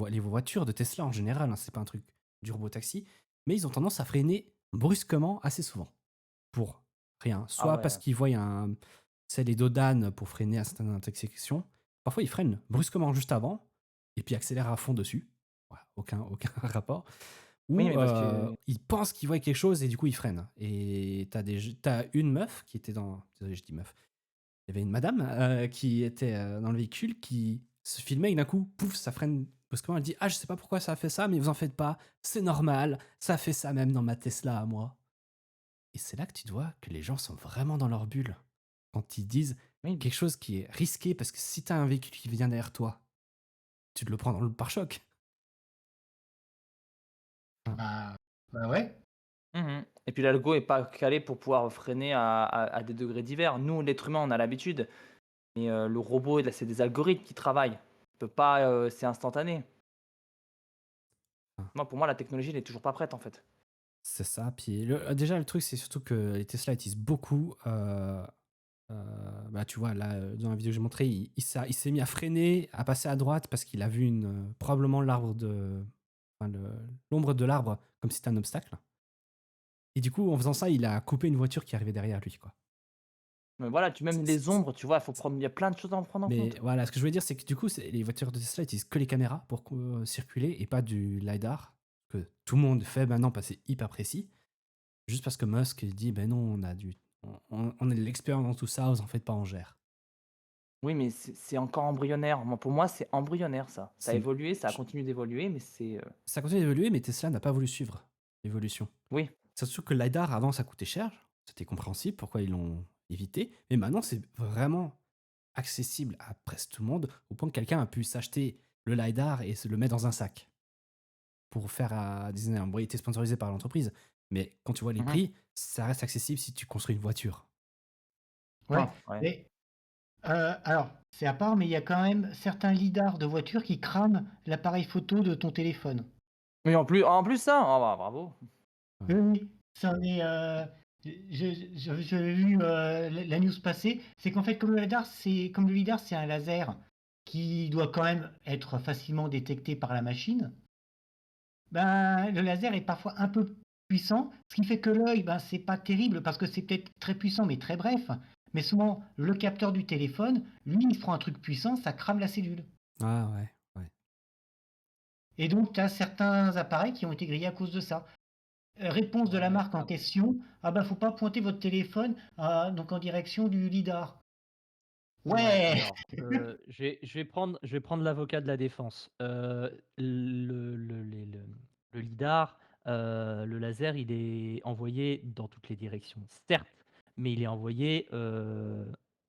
Les voitures de Tesla en général, hein, c'est pas un truc du robotaxi, mais ils ont tendance à freiner brusquement assez souvent. Pour rien. Soit ouais. parce qu'ils voient les dos d'âne pour freiner à certaines intersections. Parfois, ils freinent brusquement juste avant et puis accélèrent à fond dessus. Voilà, aucun rapport. Ou Oui, mais parce que. ils pensent qu'ils voient quelque chose et du coup, ils freinent. Et t'as une meuf qui était dans. Désolé, je dis meuf. Il y avait une madame qui était dans le véhicule qui se filmait et d'un coup, pouf, ça freine brusquement. Elle dit: Ah, je sais pas pourquoi ça a fait ça, mais vous en faites pas, c'est normal, ça fait ça même dans ma Tesla à moi. Et c'est là que tu vois que les gens sont vraiment dans leur bulle. quand ils disent Oui. quelque chose qui est risqué, parce que si tu as un véhicule qui vient derrière toi, tu te le prends dans le pare-choc. Bah ouais. Et puis l'algo est pas calé pour pouvoir freiner à des degrés divers. Nous, l'être humain, on a l'habitude. Mais le robot, là, c'est des algorithmes qui travaillent. On peut pas, c'est instantané. Ah. Moi, pour moi, la technologie, elle est toujours pas prête, en fait. C'est ça. Puis déjà, le truc, c'est surtout que les Tesla utilisent beaucoup. Bah, tu vois, là, dans la vidéo que j'ai montré, il s'est mis à freiner, à passer à droite parce qu'il a vu probablement l'ombre de l'arbre comme si c'était un obstacle. Et du coup, en faisant ça, il a coupé une voiture qui arrivait derrière lui, quoi. Mais voilà, même les ombres, tu vois, il y a plein de choses à en prendre en Mais compte. voilà, ce que je veux dire, c'est que du coup, les voitures de Tesla utilisent que les caméras pour circuler et pas du LiDAR, que tout le monde fait maintenant parce que c'est hyper précis. Juste parce que Musk dit, ben non, on a de l'expérience dans tout ça, vous en faites pas, on gère. Oui, mais c'est encore embryonnaire. Pour moi, c'est embryonnaire, ça. Ça a C'est- évolué, ça a je- continué d'évoluer, mais c'est. Ça continue d'évoluer, mais Tesla n'a pas voulu suivre l'évolution. Oui. Surtout que le LiDAR, avant, ça coûtait cher. C'était compréhensible pourquoi ils l'ont évité. Mais maintenant, c'est vraiment accessible à presque tout le monde, au point que quelqu'un a pu s'acheter le LiDAR et se le mettre dans un sac pour faire des années. Bon, il était sponsorisé par l'entreprise, mais quand tu vois les Mhm. prix, ça reste accessible si tu construis une voiture. Ouais. Ah, ouais. Mais, alors, c'est à part, mais il y a quand même certains lidars de voitures qui crament l'appareil photo de ton téléphone. Mais en plus ça, ah bah, bravo. Ouais. Oui, ça en est. J'avais vu la news passer. C'est qu'en fait, comme le lidar, c'est un laser qui doit quand même être facilement détecté par la machine. Ben, le laser est parfois un peu puissant, ce qui fait que l'œil, ben, c'est pas terrible parce que c'est peut-être très puissant, mais très bref. Mais souvent, le capteur du téléphone, lui, il prend un truc puissant, ça crame la cellule. Ah ouais, ouais. Et donc, tu as certains appareils qui ont été grillés à cause de ça. Réponse de la Ouais, marque en question, ah ben faut pas pointer votre téléphone donc en direction du lidar. Ouais. Alors, je vais prendre l'avocat de la défense. Le lidar, le laser, il est envoyé dans toutes les directions, certes, mais il est envoyé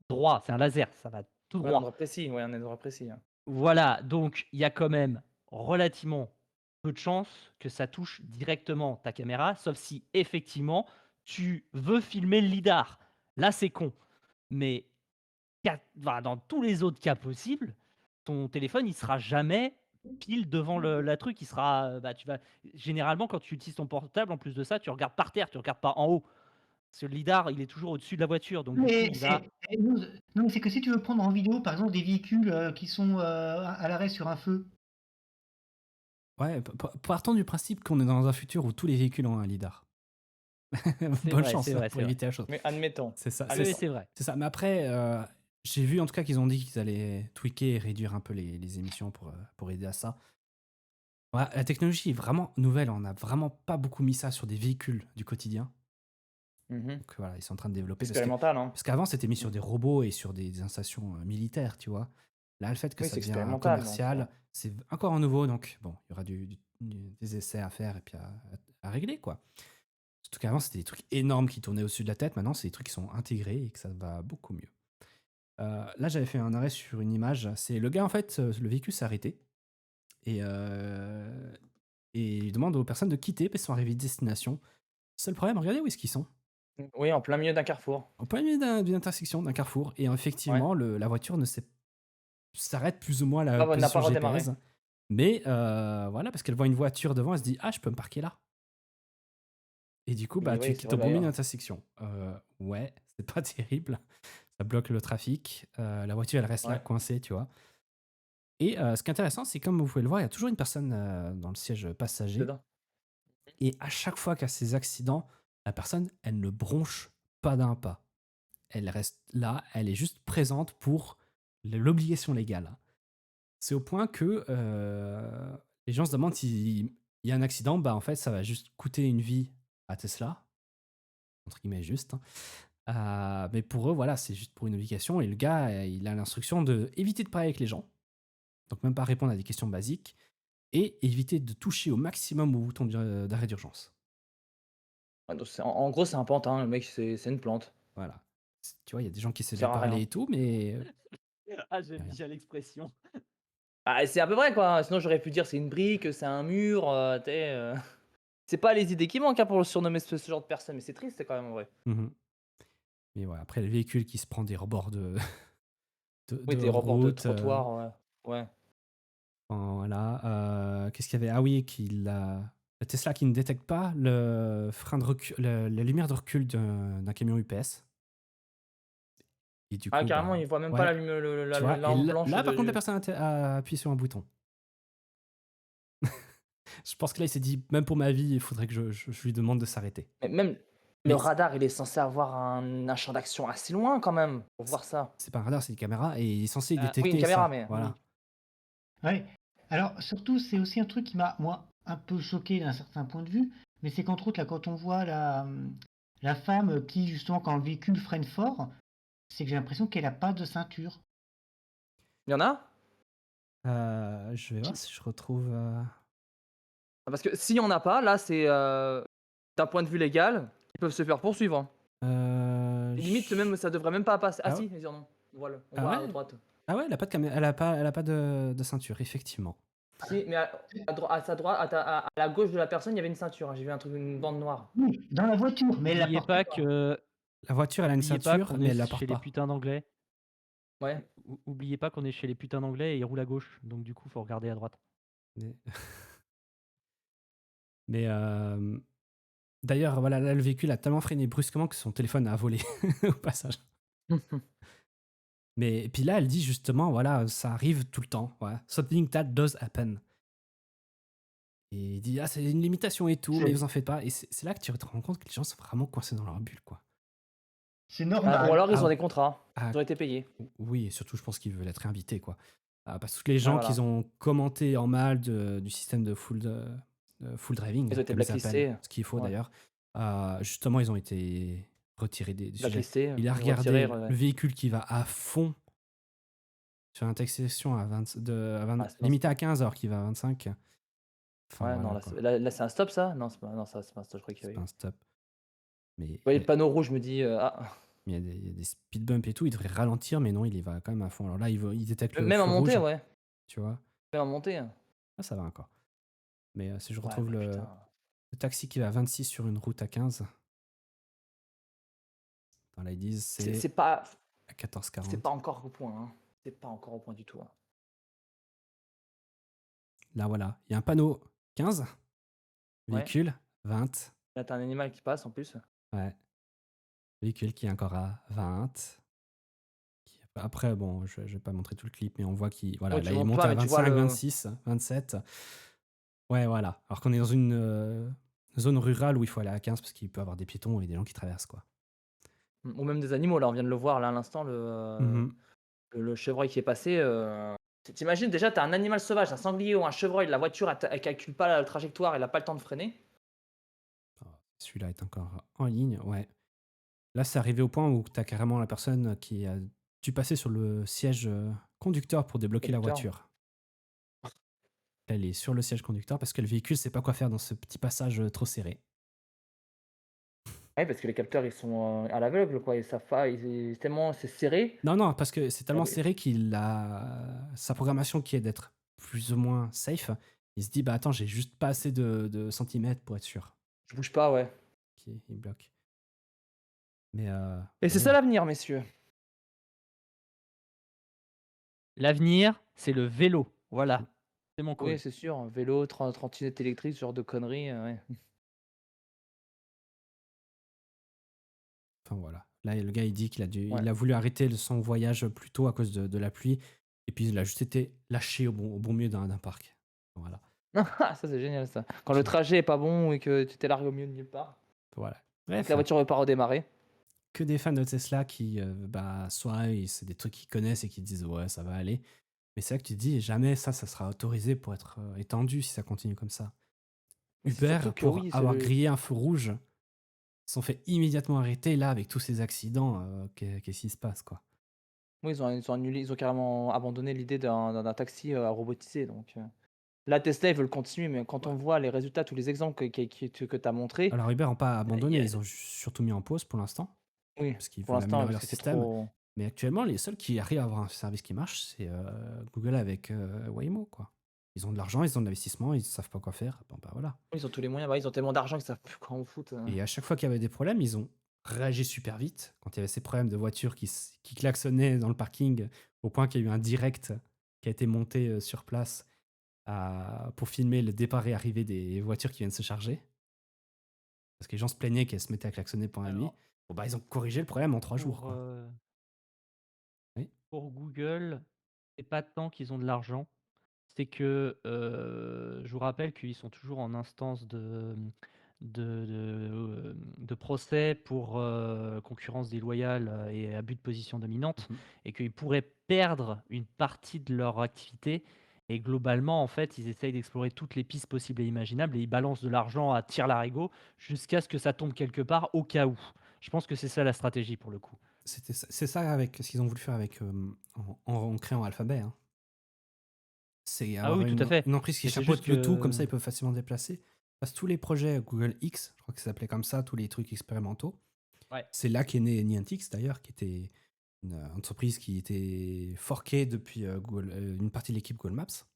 droit. C'est un laser, ça va tout un droit. endroit précis, ouais, un endroit précis. Voilà, donc il y a quand même relativement peu de chances que ça touche directement ta caméra, sauf si effectivement tu veux filmer le lidar. Là, c'est con. Mais dans tous les autres cas possibles, ton téléphone, il sera jamais pile devant la truc. Il sera, généralement, quand tu utilises ton portable, en plus de ça, tu regardes par terre, tu regardes pas en haut. Parce que le lidar, il est toujours au-dessus de la voiture, donc du coup, Mais il va. non, mais c'est que si tu veux prendre en vidéo, par exemple, des véhicules qui sont à l'arrêt sur un feu. Ouais, partons du principe qu'on est dans un futur où tous les véhicules ont un lidar. Bonne Vrai, chance c'est vrai, pour c'est vrai. éviter la chose. Mais admettons. C'est ça, Oui, c'est vrai. c'est ça. Mais après, j'ai vu en tout cas qu'ils ont dit qu'ils allaient tweaker et réduire un peu les émissions pour aider à ça. Ouais, la technologie est vraiment nouvelle. On n'a vraiment pas beaucoup mis ça sur des véhicules du quotidien. Mhm. Donc voilà, ils sont en train de développer. Expérimental, hein. Parce qu'avant, c'était mis sur des robots et sur des installations militaires, tu vois. Là, le fait que Oui, ça c'est devient expérimental, donc, commercial, c'est encore un nouveau. Donc bon, il y aura des essais à faire et puis à régler, quoi. Surtout qu'avant, c'était des trucs énormes qui tournaient au-dessus de la tête. Maintenant, c'est des trucs qui sont intégrés et que ça va beaucoup mieux. Là, j'avais fait un arrêt sur une image. C'est le gars, en fait, le véhicule s'est arrêté. Et il demande aux personnes de quitter parce qu'ils sont arrivés à destination. Seul problème, regardez où est-ce qu'ils sont. Oui, en plein milieu d'un carrefour. En plein milieu d'une intersection, d'un carrefour. Et effectivement, la voiture s'arrête plus ou moins à la Ah bah, n'a position pas redémarré. GPS. Mais voilà, parce qu'elle voit une voiture devant, elle se dit « Ah, je peux me parquer là ». Et du coup, bah, Oui, tu c'est quittes vrai, au bon milieu d'ailleurs. d'intersection. Ouais, c'est pas terrible. Ça bloque le trafic. La voiture, elle reste là, Ouais. coincée, tu vois. Et ce qui est intéressant, c'est comme vous pouvez le voir, il y a toujours une personne dans le siège passager. Dedans. Et à chaque fois qu'il y a ces accidents, la personne, elle ne bronche pas d'un pas. Elle reste là, elle est juste présente pour l'obligation légale. C'est au point que les gens se demandent s'il y a un accident, bah en fait, ça va juste coûter une vie à Tesla. Entre guillemets, juste. Mais pour eux, voilà, c'est juste pour une obligation. Et le gars, il a l'instruction d'éviter de parler avec les gens. Donc même pas répondre à des questions basiques. Et éviter de toucher au maximum au bouton d'arrêt d'urgence. Ah, donc en gros, c'est un pantin, le mec, c'est une plante. Voilà. Tu vois, il y a des gens qui essaient de sert à parler rien. et tout, mais Ah, j'aime rien. bien l'expression. Ah, c'est à peu vrai quoi, sinon j'aurais pu dire c'est une brique, c'est un mur, tu sais, c'est pas les idées qui manquent, hein, pour surnommer ce genre de personne, mais c'est triste, c'est quand même en vrai. Mhm. Mais ouais, après, le véhicule qui se prend des rebords de, Oui, de des rebords de route. trottoir, ouais. Ouais. Enfin, voilà. Qu'est-ce qu'il y avait? Ah oui, le Tesla qui ne détecte pas le frein de recul, la lumière de recul d'un camion UPS. Et du Ah coup, carrément, bah, ils voient même pas ouais, la tu la vois. Et lampe blanche là, par contre, la de personne a appuyé sur un bouton. Je pense que là, il s'est dit, même pour ma vie, il faudrait que je lui demande de s'arrêter. mais même le Mais radar, il est censé avoir un champ d'action assez loin quand même, pour c'est voir ça. c'est pas un radar, c'est une caméra, et il est censé Oui, une détecter caméra, ça. mais Voilà. Ouais. Alors, surtout, c'est aussi un truc qui m'a, moi, un peu choqué d'un certain point de vue, mais c'est qu'entre autres, là, quand on voit la femme qui, justement, quand le véhicule freine fort, c'est que j'ai l'impression qu'elle n'a pas de ceinture. il y en a? Je vais voir si je retrouve. Parce que s'il y en a pas, là, c'est, d'un point de vue légal, ils peuvent se faire poursuivre, hein. Et limite, même, ça devrait même pas passer. Ah Ah, si, ils en ont. Voilà, on ah voit à ouais? droite. Ah ouais, elle a pas de ceinture, effectivement. Si, mais à sa droite, à la gauche de la personne, il y avait une ceinture, hein. J'ai vu un truc, une bande noire. Oui, dans la voiture, mais elle la Oubliez porte pas pas. que La voiture, elle a une oubliez pas ceinture, qu'on mais est elle la porte chez les pas. putains d'anglais. Ouais. Oubliez pas qu'on est chez les putains d'anglais et ils roulent à gauche. Donc du coup, faut regarder à droite. Mais, mais, d'ailleurs, voilà, là, le véhicule a tellement freiné brusquement que son téléphone a volé au passage. Mais et puis là, elle dit justement, voilà, ça arrive tout le temps. Voilà. Something that does happen. Et il dit, ah, c'est une limitation et tout, mais C'est vous en faites pas. Et c'est là que tu te rends compte que les gens sont vraiment coincés dans leur bulle, quoi. c'est Ou normal. alors ils Ah, ont des contrats, ah, ils ont été payés. oui, et surtout, je pense qu'ils veulent être invités, quoi. Parce que tous les Ouais, gens voilà. qu'ils ont commenté en mal du système de full driving, Ils ont été comme ils appellent, blacklistés. ce qu'il faut Ouais. d'ailleurs, justement, ils ont été retirés des sujets. Blacklistés, Il a retirés, regardé ouais. le véhicule qui va à fond sur l'intersection Ah, non, limité à 15 alors qu'il va à 25. Enfin, ouais, non, voilà, là, quoi. là, c'est un stop ça? Non, non, ça, c'est pas un stop, je crois qu'il y C'est pas avait. un stop. Mais Je voyais le panneau rouge, je me dis, ah. il y a des speed bumps et tout, il devrait ralentir, mais non, il y va quand même à fond. Alors là, il détecte le Même en feu montée, rouge, ouais. tu vois. Même en montée, hein. Ah, ça va encore. Mais si je Ouais, retrouve mais putain. le taxi qui va à 26 sur une route à 15, dans là, ils disent C'est c'est c'est pas, à c'est 14,40. pas encore au point, hein. C'est pas encore au point du tout, hein. Là, voilà, il y a un panneau 15, Ouais. véhicule 20, Là, t'as un animal qui passe en plus. ouais, véhicule qui est encore à 20. Après, bon, je vais pas montrer tout le clip, mais on voit qu'il, voilà, Ouais, là, tu il montes monte pas, à mais tu vois 25, le. 26, 27. Ouais, voilà. Alors qu'on est dans une zone rurale où il faut aller à 15 parce qu'il peut y avoir des piétons et des gens qui traversent, quoi. Ou même des animaux, là, on vient de le voir là à l'instant, Mhm. le chevreuil qui est passé. T'imagines déjà, t'as un animal sauvage, un sanglier ou un chevreuil, la voiture elle calcule pas la trajectoire, elle a pas le temps de freiner. Celui-là est encore en ligne, ouais. Là, c'est arrivé au point où tu as carrément la personne qui a dû passer sur le siège conducteur pour débloquer la Conducteur. voiture. Là, elle est sur le siège conducteur parce que le véhicule sait pas quoi faire dans ce petit passage trop serré. Ouais, parce que les capteurs ils sont à l'aveugle, quoi, et ça fa tellement c'est serré. Non, non, parce que c'est Ah tellement oui. serré qu'il a sa programmation qui est d'être plus ou moins safe. Il se dit, bah attends, j'ai juste pas assez de centimètres pour être sûr Je bouge pas, ouais. qu'il bloque. Mais Et c'est ouais. ça l'avenir, messieurs. L'avenir, c'est le vélo. Voilà. C'est mon Oui, call. c'est sûr, vélo, trottinette électrique, ce genre de conneries, ouais. Enfin voilà. Là, le gars, il dit Ouais. il a voulu arrêter son voyage plus tôt à cause de la pluie. Et puis, il a juste été lâché au bon milieu d'un parc. Voilà. Ça, c'est génial, ça. Quand le trajet est pas bon et que tu t'es largué au milieu de nulle part, Voilà. et que Bref, la voiture veut pas redémarrer. que des fans de Tesla qui, bah, soit c'est des trucs qu'ils connaissent et qui disent ouais, ça va aller. Mais c'est là que tu te dis, jamais ça sera autorisé pour être étendu si ça continue comme ça. Mais c'est Uber, surtout que pour oui, avoir grillé un feu rouge, sont fait immédiatement arrêter. Là, avec tous ces accidents, qu'est-ce qui se passe, quoi? oui, ils ont annulé, ils ont carrément abandonné l'idée d'un taxi robotisé. Donc, là, Tesla, ils veulent continuer, mais quand Ouais. on voit les résultats, tous les exemples que tu as montrés, Alors, Uber n'ont pas il y abandonné, a- ils ont surtout mis en pause pour l'instant. Oui, parce qu'ils pour veulent l'instant, améliorer parce leur que c'est système. trop. Mais actuellement, les seuls qui arrivent à avoir un service qui marche, c'est Google avec Waymo, quoi. Ils ont de l'argent, ils ont de l'investissement, ils savent pas quoi faire. Bon, bah voilà. Ils ont tous les moyens, bah, ils ont tellement d'argent qu'ils savent plus quoi en foutre. Et à chaque fois qu'il y avait des problèmes, ils ont réagi super vite. Quand il y avait ces problèmes de voitures qui klaxonnaient dans le parking, au point qu'il y a eu un direct qui a été monté sur place pour filmer le départ et arrivée des voitures qui viennent se charger. Parce que les gens se plaignaient qu'elles se mettaient à klaxonner pendant la nuit. Alors, Bon, bah, ils ont corrigé le problème en 3 jours, pour, quoi. euh, Oui. pour Google, c'est pas tant qu'ils ont de l'argent, c'est que je vous rappelle qu'ils sont toujours en instance de procès pour concurrence déloyale et abus de position dominante, Mhm. et qu'ils pourraient perdre une partie de leur activité. Et globalement, en fait, ils essayent d'explorer toutes les pistes possibles et imaginables et ils balancent de l'argent à tire-larigot jusqu'à ce que ça tombe quelque part au cas où. Je pense que c'est ça la stratégie pour le coup. C'est ça avec ce qu'ils ont voulu faire avec, en créant Alphabet, hein. C'est Ah avoir oui, tout à fait. une entreprise qui Mais c'est chapeaute juste le tout, comme ça que... ils peuvent facilement déplacer. Parce que tous les projets Google X, je crois que ça s'appelait comme ça, tous les trucs expérimentaux, Ouais. c'est là qu'est né Niantic d'ailleurs, qui était une entreprise qui était forquée depuis une partie de l'équipe Google Maps.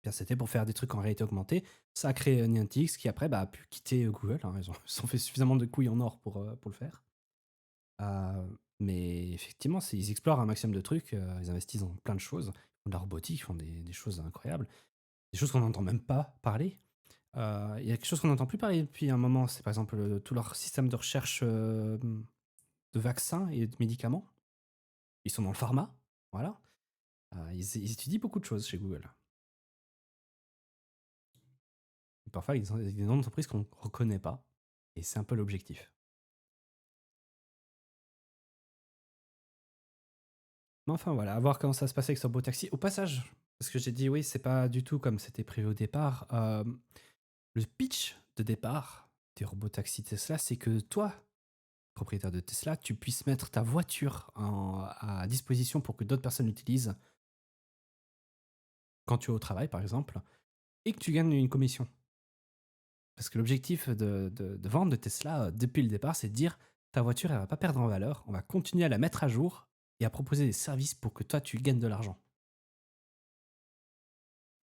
Bien, c'était pour faire des trucs en réalité augmentée. Ça a créé Niantic, qui après a pu quitter Google, hein. Ils ont fait suffisamment de couilles en or pour le faire. Mais effectivement, ils explorent un maximum de trucs, ils investissent dans plein de choses. Ils font de la robotique, ils font des choses incroyables. Des choses qu'on n'entend même pas parler. Il y a quelque chose qu'on n'entend plus parler depuis un moment, c'est par exemple tout leur système de recherche de vaccins et de médicaments. Ils sont dans le pharma, voilà. Ils étudient beaucoup de choses chez Google. Et parfois, ils ont des noms d'entreprises qu'on ne reconnaît pas. Et c'est un peu l'objectif. Mais enfin voilà, à voir comment ça se passe avec ce robotaxi. Au passage, parce que j'ai dit oui, c'est pas du tout comme c'était prévu au départ. Le pitch de départ des robotaxis Tesla, c'est que toi, propriétaire de Tesla, tu puisses mettre ta voiture à disposition pour que d'autres personnes l'utilisent quand tu es au travail, par exemple, et que tu gagnes une commission. Parce que l'objectif de vente de Tesla, depuis le départ, c'est de dire ta voiture, elle va pas perdre en valeur, on va continuer à la mettre à jour et à proposer des services pour que toi, tu gagnes de l'argent.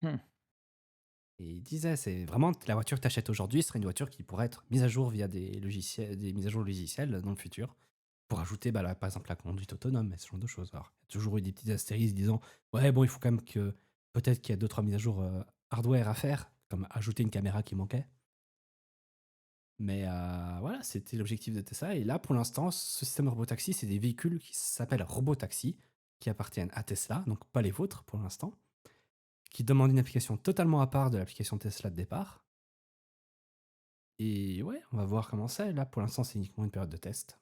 Hmm. Et il disait, c'est vraiment la voiture que tu achètes aujourd'hui serait une voiture qui pourrait être mise à jour via des logiciels, des mises à jour logicielles dans le futur, pour ajouter, par exemple, la conduite autonome et ce genre de choses. Alors, il y a toujours eu des petits astérisques disant, ouais, bon, il faut quand même que, peut-être qu'il y a 2-3 mises à jour hardware à faire, comme ajouter une caméra qui manquait. Mais voilà, c'était l'objectif de Tesla. Et là, pour l'instant, ce système robotaxi, c'est des véhicules qui s'appellent robotaxi, qui appartiennent à Tesla, donc pas les vôtres pour l'instant, qui demandent une application totalement à part de l'application Tesla de départ. Et ouais, on va voir comment c'est. Là, pour l'instant, c'est uniquement une période de test.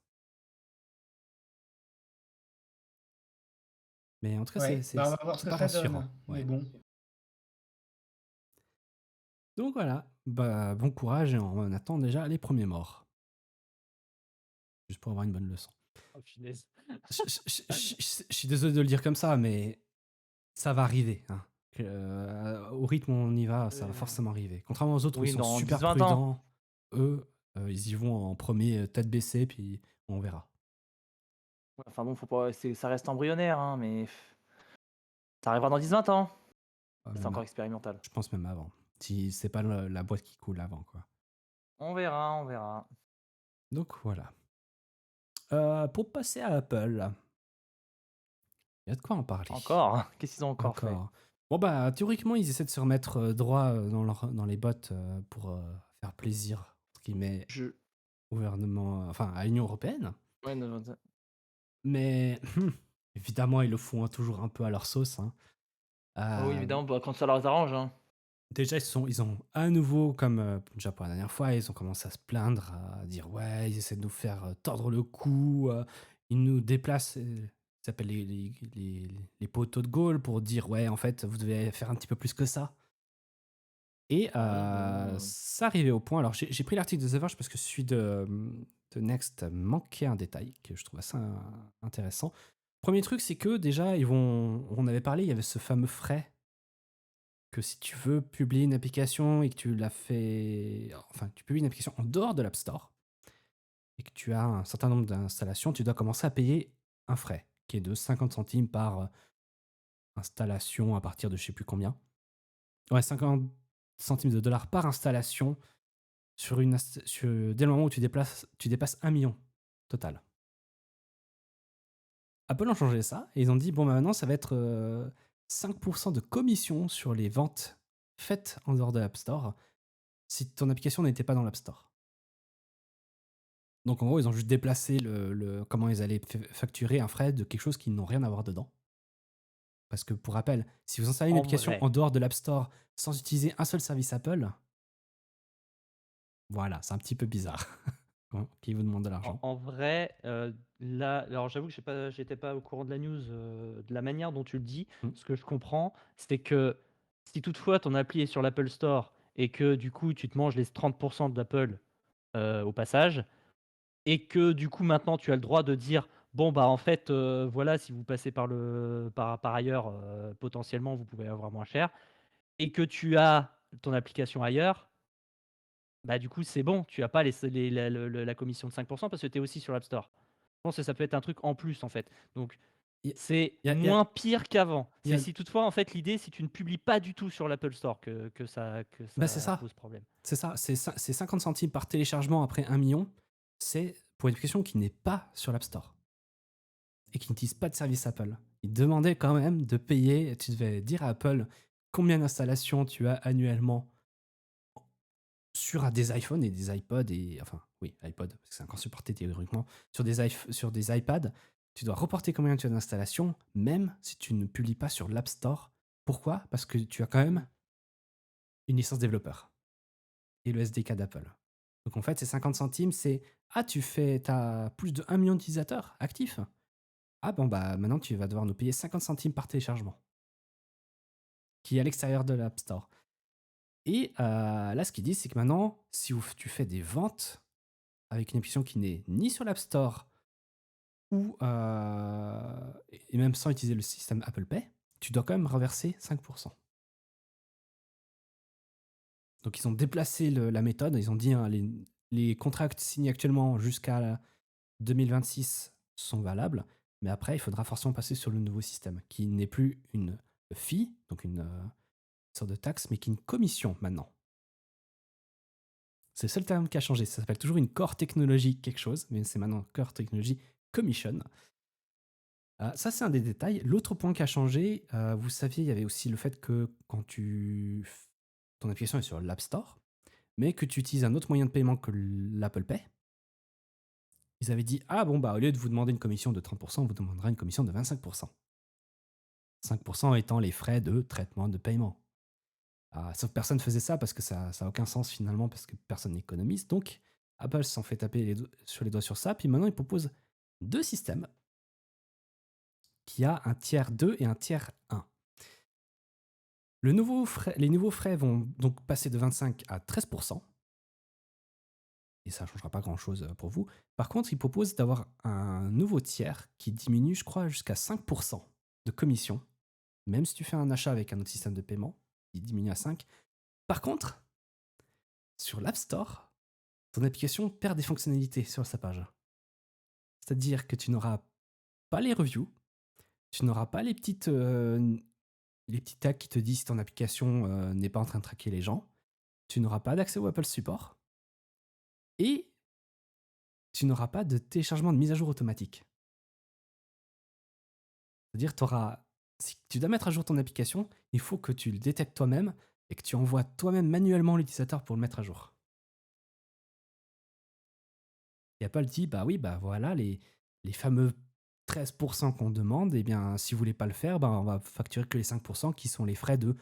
Mais en tout cas, Ouais, c'est bah on va voir ce c'est que pas ça rassurant. donne. Mais Ouais. bon. Donc voilà, bah, bon courage et on attend déjà les premiers morts. Juste pour avoir une bonne leçon. Oh, punaise. Je suis désolé de le dire comme ça, mais ça va arriver, hein. Au rythme où on y va, ça va forcément arriver. Contrairement aux autres où Oui, ils sont dans super 10-20 ans. prudents, eux, ils y vont en premier, tête baissée, puis on verra. Ouais, enfin bon, faut pas, ça reste embryonnaire, hein, mais ça arrivera dans 10-20 ans. C'est Même encore expérimental. je pense même avant. Si c'est pas la boîte qui coule avant, quoi. On verra, on verra. Donc voilà. Pour passer à Apple, il y a de quoi en parler. Encore? Qu'est-ce qu'ils ont encore fait? Bon bah théoriquement ils essaient de se remettre droit dans les bottes pour faire plaisir entre guillemets au gouvernement, enfin à l'Union européenne. Ouais, Mais évidemment ils le font toujours un peu à leur sauce, hein. oui, évidemment, bah, quand ça leur arrange, hein. Déjà ils ont à nouveau, comme déjà pour la dernière fois, ils ont commencé à se plaindre, à dire ouais ils essaient de nous faire tordre le cou, ils nous déplacent. Ça s'appelle les poteaux de Gaulle pour dire ouais en fait vous devez faire un petit peu plus que ça. Et ça arrivait au point. Alors, j'ai pris l'article de The Verge parce que celui de Next manquait un détail que je trouve assez intéressant. Premier truc, c'est que déjà, on avait parlé, il y avait ce fameux frais que si tu veux publier une application et que tu l'as fait. Enfin, tu publies une application en dehors de l'App Store et que tu as un certain nombre d'installations, tu dois commencer à payer un frais qui est de 50 centimes par installation à partir de je sais plus combien. Ouais, 50 centimes de dollars par installation dès le moment où tu dépasses 1 million total. Apple ont changé ça et ils ont dit bon, bah, maintenant ça va être 5% de commission sur les ventes faites en dehors de l'App Store si ton application n'était pas dans l'App Store. Donc en gros, ils ont juste déplacé comment ils allaient facturer un frais de quelque chose qui n'ont rien à voir dedans. Parce que pour rappel, si vous installez une En application vrai. en dehors de l'App Store sans utiliser un seul service Apple, voilà, c'est un petit peu bizarre. Qui vous demande de En, l'argent. en vrai, là, alors j'avoue que j'étais pas au courant de la news, de la manière dont tu le dis. Mm. Ce que je comprends, c'est que si toutefois ton appli est sur l'Apple Store et que du coup tu te manges les 30% d'Apple au passage, et que du coup maintenant tu as le droit de dire bon bah en fait voilà, si vous passez par ailleurs, potentiellement vous pouvez avoir moins cher, et que tu as ton application ailleurs, bah du coup c'est bon, tu as pas la commission de 5% parce que tu es aussi sur l'App Store. Je pense que ça peut être un truc en plus en fait. Donc Il c'est y a- il y a- moins pire qu'avant. il y a- C'est si toutefois en fait l'idée, si tu ne publies pas du tout sur l'Apple Store que Bah, c'est ça ça. pose problème. C'est ça. C'est 50 centimes par téléchargement après 1 million. C'est pour une application qui n'est pas sur l'App Store et qui n'utilise pas de service Apple. Ils demandaient quand même de payer. Tu devais dire à Apple combien d'installations tu as annuellement sur des iPhones et des iPods et enfin oui iPod parce que c'est encore supporté théoriquement sur des iPads. Tu dois reporter combien tu as d'installations même si tu ne publies pas sur l'App Store. Pourquoi? Parce que tu as quand même une licence développeur et le SDK d'Apple. Donc en fait c'est 50 centimes, c'est t'as plus de 1 million d'utilisateurs actifs. Ah bon bah maintenant tu vas devoir nous payer 50 centimes par téléchargement qui est à l'extérieur de l'App Store. Et là ce qu'ils disent c'est que maintenant si tu fais des ventes avec une application qui n'est ni sur l'App Store ou et même sans utiliser le système Apple Pay, tu dois quand même reverser 5%. Donc ils ont déplacé la méthode, ils ont dit hein, les contrats signés actuellement jusqu'à 2026 sont valables, mais après il faudra forcément passer sur le nouveau système qui n'est plus une fee, donc une sorte de taxe, mais qui est une commission maintenant. C'est le seul terme qui a changé, ça s'appelle toujours une Core Technology quelque chose, mais c'est maintenant Core Technology Commission. Ça, c'est un des détails. L'autre point qui a changé, vous saviez, il y avait aussi le fait que quand ton application est sur l'App Store, mais que tu utilises un autre moyen de paiement que l'Apple Pay, ils avaient dit ah bon bah au lieu de vous demander une commission de 30%, on vous demandera une commission de 25%. 5% étant les frais de traitement de paiement. Sauf que personne ne faisait ça parce que ça n'a aucun sens finalement parce que personne n'économise. Donc Apple s'en fait taper sur les doigts sur ça. Puis maintenant ils proposent deux systèmes qui a un tiers 2 et un tiers 1. Les nouveaux frais vont donc passer de 25 à 13%. Et ça ne changera pas grand-chose pour vous. Par contre, ils proposent d'avoir un nouveau tiers qui diminue, je crois, jusqu'à 5% de commission. Même si tu fais un achat avec un autre système de paiement, il diminue à 5. Par contre, sur l'App Store, ton application perd des fonctionnalités sur sa page. C'est-à-dire que tu n'auras pas les reviews, tu n'auras pas les petits tags qui te disent si ton application n'est pas en train de traquer les gens, tu n'auras pas d'accès au Apple Support, et tu n'auras pas de téléchargement de mise à jour automatique. C'est-à-dire si tu dois mettre à jour ton application, il faut que tu le détectes toi-même et que tu envoies toi-même manuellement l'utilisateur pour le mettre à jour. Et Apple dit, bah oui, bah voilà, les fameux 13% qu'on demande, eh bien, si vous voulez pas le faire, bah, on va facturer que les 5% qui sont les frais de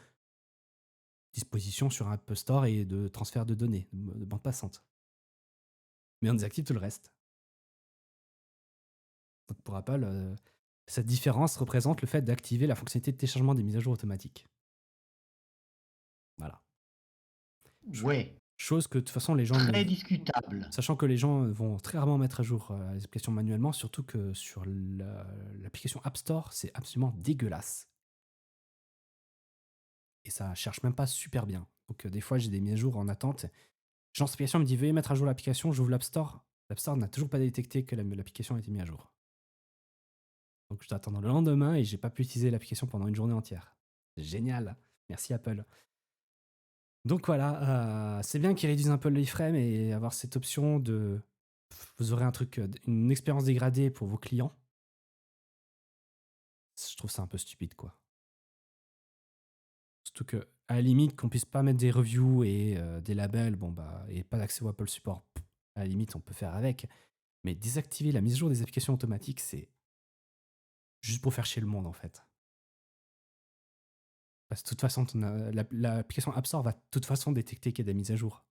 disposition sur un Apple Store et de transfert de données, de bande passante. Mais on désactive tout le reste. Donc pour Apple, cette différence représente le fait d'activer la fonctionnalité de téléchargement des mises à jour automatiques. Voilà. Ouais, Chose que de toute façon les gens très discutable. sachant que les gens vont très rarement mettre à jour les applications manuellement, surtout que sur l'application App Store, c'est absolument dégueulasse. Et ça cherche même pas super bien. Donc des fois, j'ai des mises à jour en attente. Genre, cette application me dit veuillez mettre à jour l'application, j'ouvre l'App Store, l'App Store n'a toujours pas détecté que l'application a été mise à jour. Donc je dois attendre le lendemain et j'ai pas pu utiliser l'application pendant une journée entière. C'est génial. Merci Apple. Donc voilà, c'est bien qu'ils réduisent un peu l'iframe et avoir cette option de... Vous aurez un truc, une expérience dégradée pour vos clients. Je trouve ça un peu stupide, quoi. Surtout que, à la limite, qu'on puisse pas mettre des reviews et des labels, bon bah, et pas d'accès au Apple Support, à la limite, on peut faire avec. Mais désactiver la mise à jour des applications automatiques, c'est juste pour faire chier le monde, en fait. Parce que de toute façon, l'application App Store va de toute façon détecter qu'il y a des mises à jour.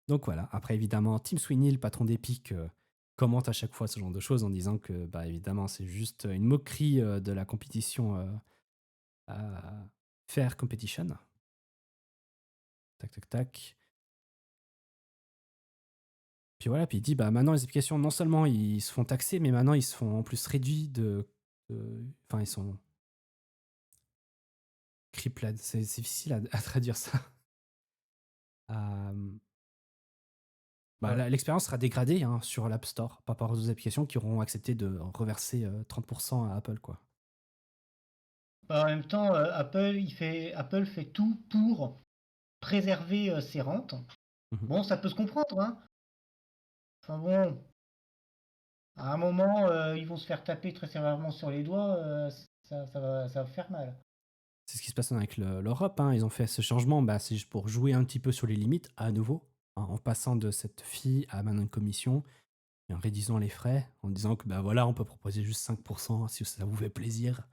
Donc voilà, après évidemment, Tim Sweeney, le patron d'Epic, commente à chaque fois ce genre de choses en disant que, bah évidemment, c'est juste une moquerie de la compétition Fair Competition. Tac, tac, tac. Puis voilà, puis il dit, bah maintenant les applications, non seulement ils se font taxer, mais maintenant ils se font en plus réduits Enfin, ils sont crippled. C'est difficile à traduire ça. Ouais. L'expérience sera dégradée hein, sur l'App Store par rapport aux applications qui auront accepté de reverser 30% à Apple, quoi. Bah, en même temps, Apple fait tout pour préserver ses rentes. Mhm. Bon, ça peut se comprendre, hein. Enfin bon, à un moment, ils vont se faire taper très sévèrement sur les doigts, ça va faire mal. C'est ce qui se passe avec l'Europe. Hein. Ils ont fait ce changement, bah, c'est juste pour jouer un petit peu sur les limites à nouveau, hein, en passant de cette fee à maintenant une commission et en réduisant les frais, en disant que bah voilà, on peut proposer juste 5% si ça vous fait plaisir.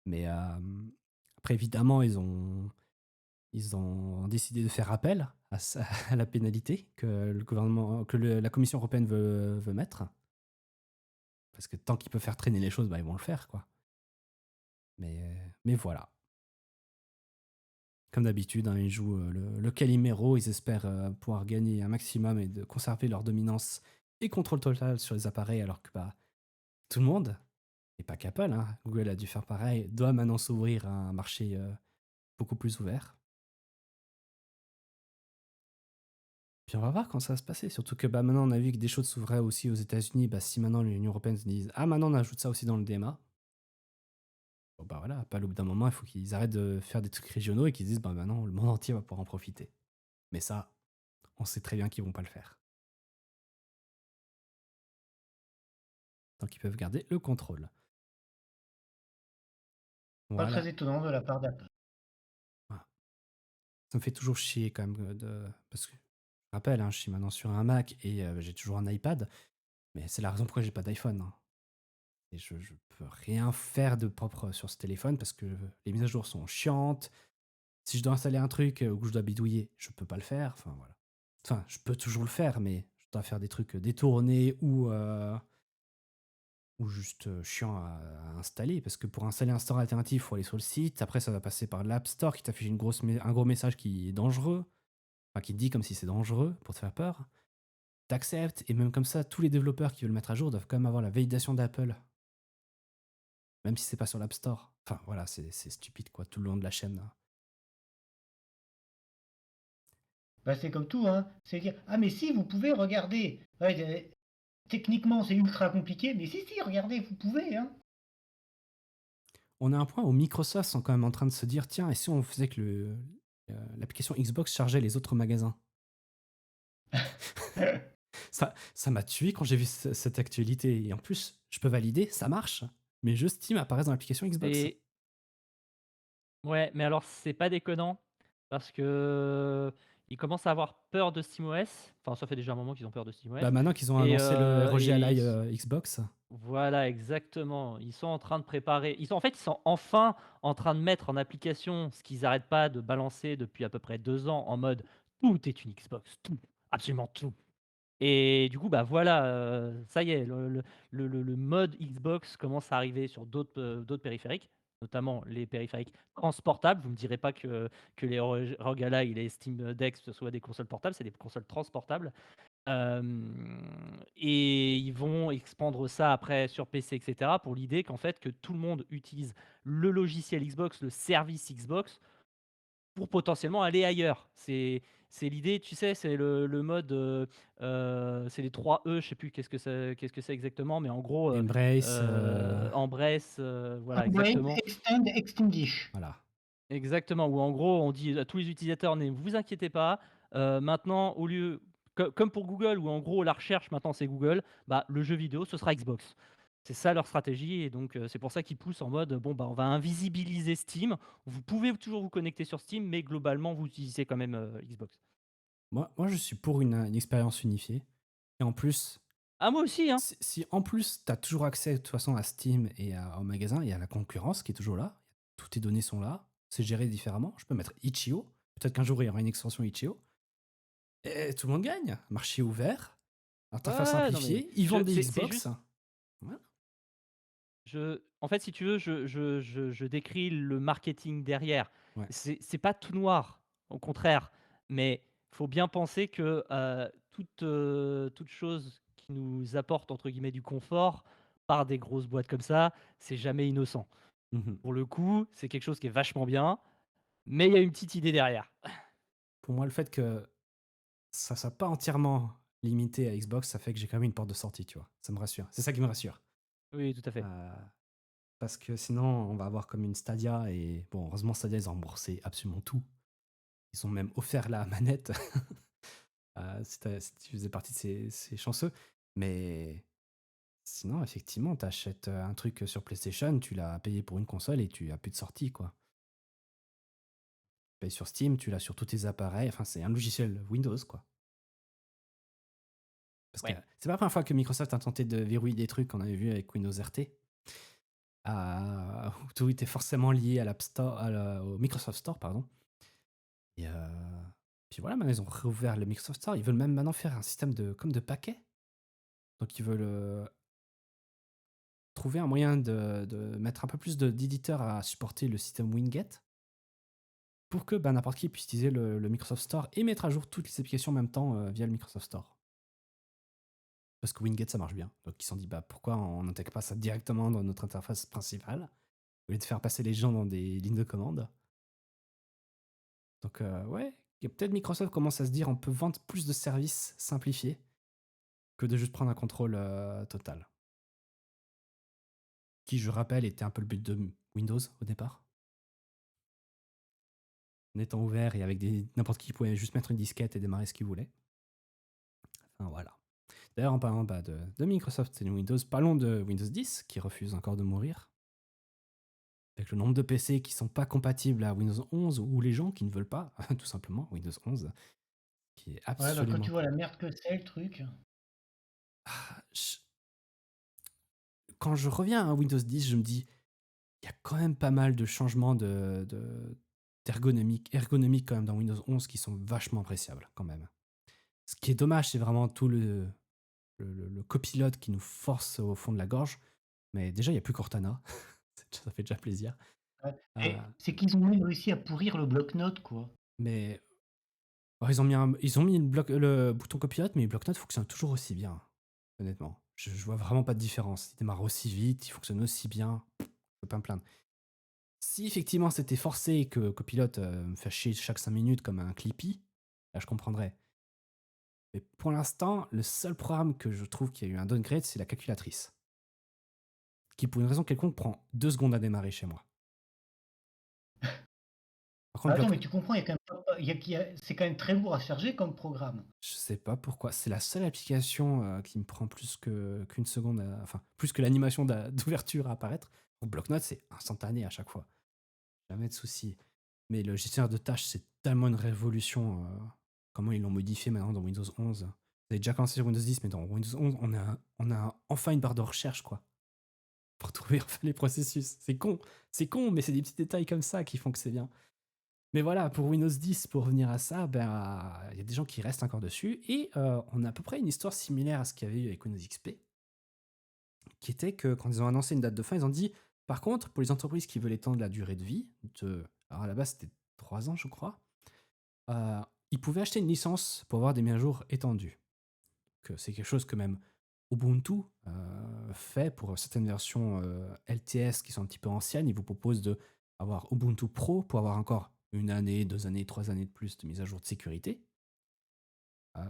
Mais après, évidemment, ils ont décidé de faire appel à la pénalité que le gouvernement, que la Commission européenne veut mettre. Parce que tant qu'ils peuvent faire traîner les choses, bah, ils vont le faire, quoi. Mais voilà. Comme d'habitude, hein, ils jouent le Calimero, ils espèrent pouvoir gagner un maximum et de conserver leur dominance et contrôle total sur les appareils, alors que bah, tout le monde, et pas qu'Apple, hein, Google a dû faire pareil, doit maintenant s'ouvrir à un marché beaucoup plus ouvert. Puis on va voir quand ça va se passer, surtout que bah, maintenant on a vu que des choses s'ouvraient aussi aux États-Unis, bah, si maintenant l'Union Européenne se dise ah maintenant on ajoute ça aussi dans le DMA, bon, bah voilà, pas au bout d'un moment il faut qu'ils arrêtent de faire des trucs régionaux et qu'ils disent bah maintenant le monde entier va pouvoir en profiter. Mais ça, on sait très bien qu'ils vont pas le faire. Donc ils peuvent garder le contrôle. Pas Voilà. très étonnant de la part d'Apple. Voilà. Ça me fait toujours chier quand même parce que je me rappelle, hein, je suis maintenant sur un Mac et j'ai toujours un iPad, mais c'est la raison pourquoi j'ai pas d'iPhone. Hein. Et je peux rien faire de propre sur ce téléphone parce que les mises à jour sont chiantes. Si je dois installer un truc ou que je dois bidouiller, je peux pas le faire. Enfin voilà. Enfin, je peux toujours le faire, mais je dois faire des trucs détournés ou juste chiant à installer. Parce que pour installer un store alternatif, il faut aller sur le site. Après, ça va passer par l'App Store qui t'affiche un gros message qui est dangereux. Enfin, qui te dit comme si c'est dangereux pour te faire peur. T'acceptes, et même comme ça, tous les développeurs qui veulent le mettre à jour doivent quand même avoir la validation d'Apple. Même si c'est pas sur l'App Store. Enfin, voilà, c'est stupide, quoi, tout le long de la chaîne. Là. Bah, c'est comme tout, hein. C'est dire, ah mais si, vous pouvez regarder. Ouais, techniquement, c'est ultra compliqué, mais si, regardez, vous pouvez, hein. On a un point où Microsoft sont quand même en train de se dire, tiens, et si on faisait que l'application Xbox chargeait les autres magasins. Ça m'a tué quand j'ai vu cette actualité. Et en plus, je peux valider, ça marche. Mes jeux Steam apparaissent dans l'application Xbox. Et ouais, mais alors c'est pas déconnant parce que ils commencent à avoir peur de SteamOS. Enfin, ça fait déjà un moment qu'ils ont peur de SteamOS. Bah maintenant qu'ils ont Et, annoncé le ROG et Ally Xbox. voilà, exactement. Ils sont en train de préparer. En fait, ils sont enfin en train de mettre en application ce qu'ils n'arrêtent pas de balancer depuis à peu près 2 ans en mode tout est une Xbox, tout, absolument tout. Et du coup, bah voilà, ça y est, le mode Xbox commence à arriver sur d'autres périphériques, notamment les périphériques transportables. Vous me direz pas que les ROG Ally et les Steam Deck ce soient des consoles portables, c'est des consoles transportables. Et ils vont expandre ça après sur PC, et cetera, pour l'idée qu'en fait, que tout le monde utilise le logiciel Xbox, le service Xbox, pour potentiellement aller ailleurs. C'est l'idée, tu sais, c'est le mode, c'est les 3 E, je sais plus qu'est-ce que c'est exactement, mais en gros, Embrace, embrace, voilà, Embrace, exactement. extend, extinguish. voilà. Exactement, où en gros, on dit à tous les utilisateurs: «Ne vous inquiétez pas, maintenant au lieu» comme pour Google où en gros la recherche maintenant c'est Google, bah, le jeu vidéo ce sera Xbox. C'est ça leur stratégie et donc c'est pour ça qu'ils poussent en mode: «Bon, bah, on va invisibiliser Steam. Vous pouvez toujours vous connecter sur Steam, mais globalement vous utilisez quand même, Xbox». Moi, je suis pour une expérience unifiée. Et en plus, Ah moi aussi, hein! si en plus, tu as toujours accès de toute façon à Steam et au magasin, il y a la concurrence qui est toujours là. Toutes tes données sont là. C'est géré différemment. Je peux mettre Itch.io. Peut-être qu'un jour, il y aura une extension Itch.io. Et tout le monde gagne. Marché ouvert. Interface Ouais, non mais simplifiée. Ils vendent des c'est Xbox. juste Voilà. en fait, si tu veux, je décris le marketing derrière. Ouais. C'est pas tout noir, au contraire, mais faut bien penser que, toute chose qui nous apporte entre guillemets «du confort» par des grosses boîtes comme ça, c'est jamais innocent. Mhm. Pour le coup, c'est quelque chose qui est vachement bien, mais il y a une petite idée derrière. Pour moi, le fait que ça soit pas entièrement limité à Xbox, ça fait que j'ai quand même une porte de sortie, tu vois. Ça me rassure. C'est ça qui me rassure. Oui, tout à fait. Euh, Parce que sinon, on va avoir comme une Stadia. Et bon, heureusement, Stadia, ils ont remboursé absolument tout. Ils ont même offert la manette si tu faisais partie de ces chanceux. Mais sinon, effectivement, tu achètes un truc sur PlayStation, tu l'as payé pour une console et tu as plus de sortie, quoi. Tu payes sur Steam, tu l'as sur tous tes appareils. Enfin, c'est un logiciel Windows, quoi. Parce que Ouais. c'est pas la première fois que Microsoft a tenté de verrouiller des trucs qu'on avait vu avec Windows RT. Où tout était forcément lié à l'App Store, au Microsoft Store, pardon. Et puis voilà, maintenant ils ont réouvert le Microsoft Store. Ils veulent même maintenant faire un système comme de paquets. Donc ils veulent trouver un moyen de mettre un peu plus d'éditeurs à supporter le système Winget pour que n'importe qui puisse utiliser le Microsoft Store et mettre à jour toutes les applications en même temps via le Microsoft Store. Parce que Winget ça marche bien. Donc ils se sont dit pourquoi on n'intègre pas ça directement dans notre interface principale au lieu de faire passer les gens dans des lignes de commande. Donc ouais, peut-être Microsoft commence à se dire on peut vendre plus de services simplifiés que de juste prendre un contrôle total. Qui, je rappelle, était un peu le but de Windows au départ. En étant ouvert et avec n'importe qui pouvait juste mettre une disquette et démarrer ce qu'il voulait. Enfin voilà. D'ailleurs, en parlant de Microsoft et de Windows, parlons de Windows 10 qui refuse encore de mourir. Avec le nombre de PC qui sont pas compatibles à Windows 11 ou les gens qui ne veulent pas, tout simplement, Windows 11, qui est Ouais, bah, quand absolument... tu vois la merde que c'est, le truc. Je- Quand je reviens à Windows 10, je me dis, il y a quand même pas mal de changements ergonomique quand même dans Windows 11 qui sont vachement appréciables quand même. Ce qui est dommage, c'est vraiment tout le copilote qui nous force au fond de la gorge. Mais déjà, il n'y a plus Cortana. Ça fait déjà plaisir. Ouais. Euh, C'est qu'ils ont même réussi à pourrir le bloc-notes, quoi. mais ils ont mis, le bouton copilote, mais le bloc-notes fonctionne toujours aussi bien. Honnêtement. Je vois vraiment pas de différence. Il démarre aussi vite, il fonctionne aussi bien. Je peux pas me plaindre. Si effectivement c'était forcé et que Copilote me fait chier chaque 5 minutes comme un Clippy, là je comprendrais. Mais pour l'instant, le seul programme que je trouve qui a eu un downgrade, c'est la calculatrice. Qui pour une raison quelconque prend 2 secondes à démarrer chez moi. Par contre, Attends, mais tu comprends, il y a quand même c'est quand même très lourd à charger comme programme. je sais pas pourquoi. C'est la seule application qui me prend plus qu'une seconde, enfin plus que l'animation d'ouverture à apparaître. Pour bloc-notes, c'est instantané à chaque fois. Jamais de souci. Mais le gestionnaire de tâches, c'est tellement une révolution. Comment ils l'ont modifié maintenant dans Windows 11. Vous avez déjà commencé sur Windows 10, mais dans Windows 11, on a enfin une barre de recherche, quoi. Pour trouver enfin les processus. C'est con, mais c'est des petits détails comme ça qui font que c'est bien. Mais voilà, pour Windows 10, pour revenir à ça, il y a des gens qui restent encore dessus. Et on a à peu près une histoire similaire à ce qu'il y avait eu avec Windows XP. Qui était que quand ils ont annoncé une date de fin, ils ont dit, par contre, pour les entreprises qui veulent étendre la durée de vie, alors à la base c'était 3 ans je crois, ils pouvaient acheter une licence pour avoir des mises à jour étendues. C'est quelque chose que même Ubuntu fait pour certaines versions LTS qui sont un petit peu anciennes. Ils vous proposent d'avoir Ubuntu Pro pour avoir encore 1 année, 2 années, 3 années de plus de mise à jour de sécurité.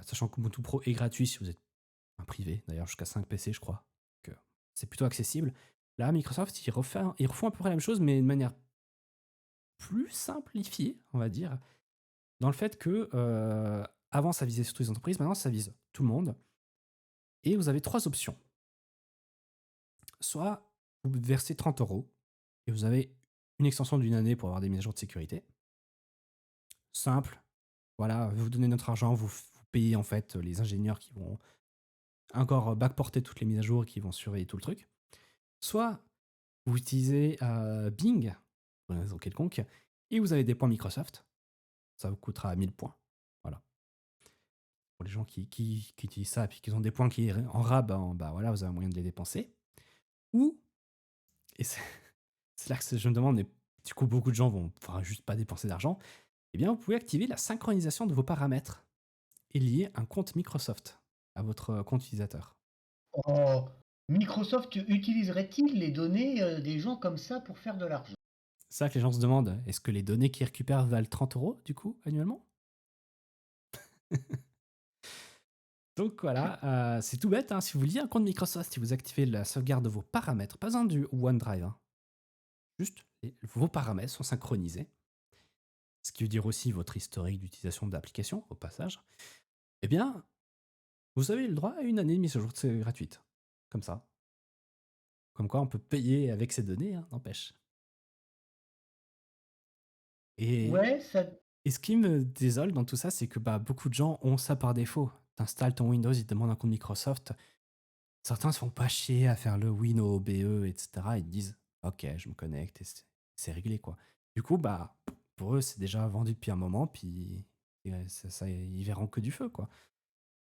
Sachant que Ubuntu Pro est gratuit si vous êtes un privé, d'ailleurs jusqu'à 5 PC je crois. Donc, c'est plutôt accessible. Là, Microsoft, ils refont à peu près la même chose, mais de manière plus simplifiée, on va dire, dans le fait que avant ça visait surtout les entreprises, maintenant ça vise tout le monde. Et vous avez 3 options. Soit vous versez 30 € et vous avez une extension d'1 année pour avoir des mises à jour de sécurité. Simple. Voilà, vous donnez notre argent, vous payez en fait les ingénieurs qui vont encore backporter toutes les mises à jour et qui vont surveiller tout le truc. Soit vous utilisez Bing, pour une raison quelconque, et vous avez des points Microsoft. Ça vous coûtera 1000 points. Voilà. Pour les gens qui utilisent ça et puis qui ont des points qui en rab, bah voilà, vous avez un moyen de les dépenser. Ou, et c'est là que je me demande, mais du coup beaucoup de gens vont juste pas dépenser d'argent, eh bien vous pouvez activer la synchronisation de vos paramètres et lier un compte Microsoft à votre compte utilisateur. Oh, Microsoft utiliserait-il les données des gens comme ça pour faire de l'argent? C'est ça que les gens se demandent, est-ce que les données qu'ils récupèrent valent 30 € du coup annuellement? Donc voilà, c'est tout bête, hein. Si vous liez un compte Microsoft, si vous activez la sauvegarde de vos paramètres, pas besoin du OneDrive, hein. Juste vos paramètres sont synchronisés, ce qui veut dire aussi votre historique d'utilisation d'application au passage, eh bien, vous avez le droit à 1 année de mise à jour gratuite. Comme ça. Comme quoi on peut payer avec ces données, hein, n'empêche. Et, Ouais, ça. et ce qui me désole dans tout ça, c'est que beaucoup de gens ont ça par défaut. T'installes ton Windows, ils te demandent un compte Microsoft. Certains se font pas chier à faire le Win OBE, etc. Ils te disent ok, je me connecte et c'est réglé quoi. Du coup, pour eux, c'est déjà vendu depuis un moment, puis ils verront que du feu quoi.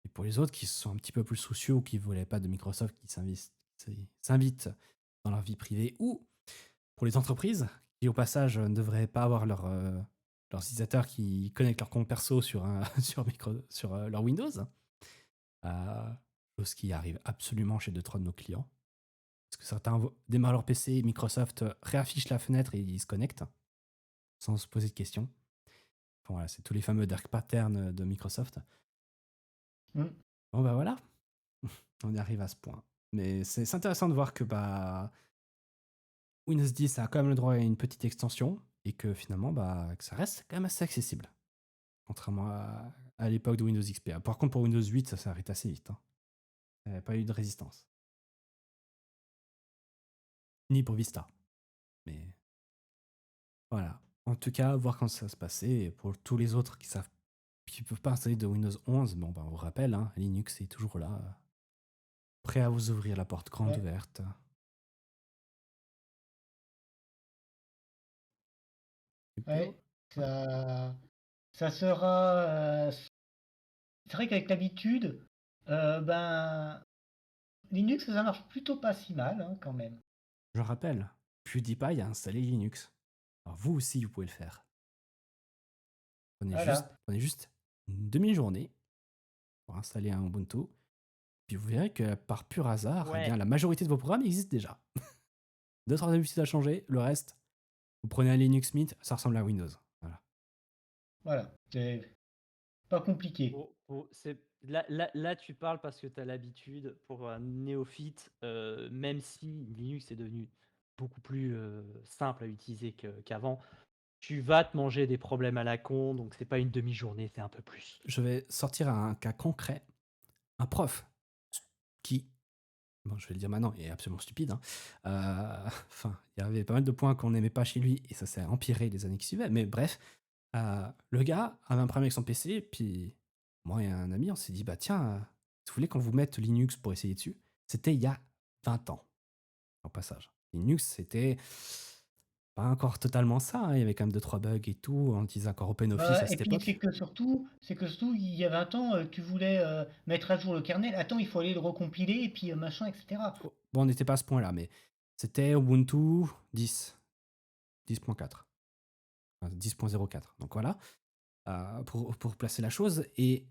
Et pour les autres qui sont un petit peu plus soucieux ou qui ne voulaient pas de Microsoft, qui s'invitent dans leur vie privée, ou pour les entreprises qui au passage ne devraient pas avoir leurs utilisateurs qui connectent leur compte perso sur leur Windows, chose qui arrive absolument chez 2-3 de nos clients. Parce que certains démarrent leur PC, Microsoft réaffiche la fenêtre et ils se connectent sans se poser de questions. Enfin, voilà, c'est tous les fameux dark patterns de Microsoft. Mm. Bon voilà, on y arrive à ce point. Mais c'est intéressant de voir que Windows 10 a quand même le droit à une petite extension et que finalement que ça reste quand même assez accessible. Contrairement à l'époque de Windows XP. Par contre pour Windows 8 ça s'arrête assez vite. Hein. Il n'y a pas eu de résistance. Ni pour Vista. Mais voilà. En tout cas, voir quand ça va se passer. Et pour tous les autres qui ne peuvent pas installer de Windows 11, on vous rappelle, hein, Linux est toujours là. Prêt à vous ouvrir la porte grande ouverte. Ouais, ça sera. C'est vrai qu'avec l'habitude, Linux, ça marche plutôt pas si mal, hein, quand même. Je rappelle, PewDiePie a installé Linux. Alors vous aussi, vous pouvez le faire. Prenez juste une demi-journée pour installer un Ubuntu. Puis vous verrez que par pur hasard, eh bien, la majorité de vos programmes existent déjà. 2-3 habitudes à changer, le reste, vous prenez un Linux Mint, ça ressemble à Windows. Voilà, c'est pas compliqué. Là, tu parles parce que tu as l'habitude pour un néophyte, même si Linux est devenu beaucoup plus simple à utiliser qu'avant, tu vas te manger des problèmes à la con, donc c'est pas une demi-journée, c'est un peu plus. Je vais sortir un cas concret. Un prof qui, je vais le dire maintenant, est absolument stupide. Hein. Il y avait pas mal de points qu'on n'aimait pas chez lui et ça s'est empiré les années qui suivaient. Mais bref, le gars avait un problème avec son PC, puis moi et un ami, on s'est dit, tiens, vous voulez qu'on vous mette Linux pour essayer dessus? C'était il y a 20 ans, au passage. Linux, c'était pas encore totalement ça, hein. Il y avait quand même 2-3 bugs et tout, on utilisait encore OpenOffice à cette Et puis époque. c'est que surtout, il y a 20 ans, tu voulais mettre à jour le kernel. Attends, il faut aller le recompiler et puis machin, etc. Bon, on n'était pas à ce point-là, mais c'était Ubuntu 10. 10.4. 10.04. Donc voilà, pour placer la chose. Et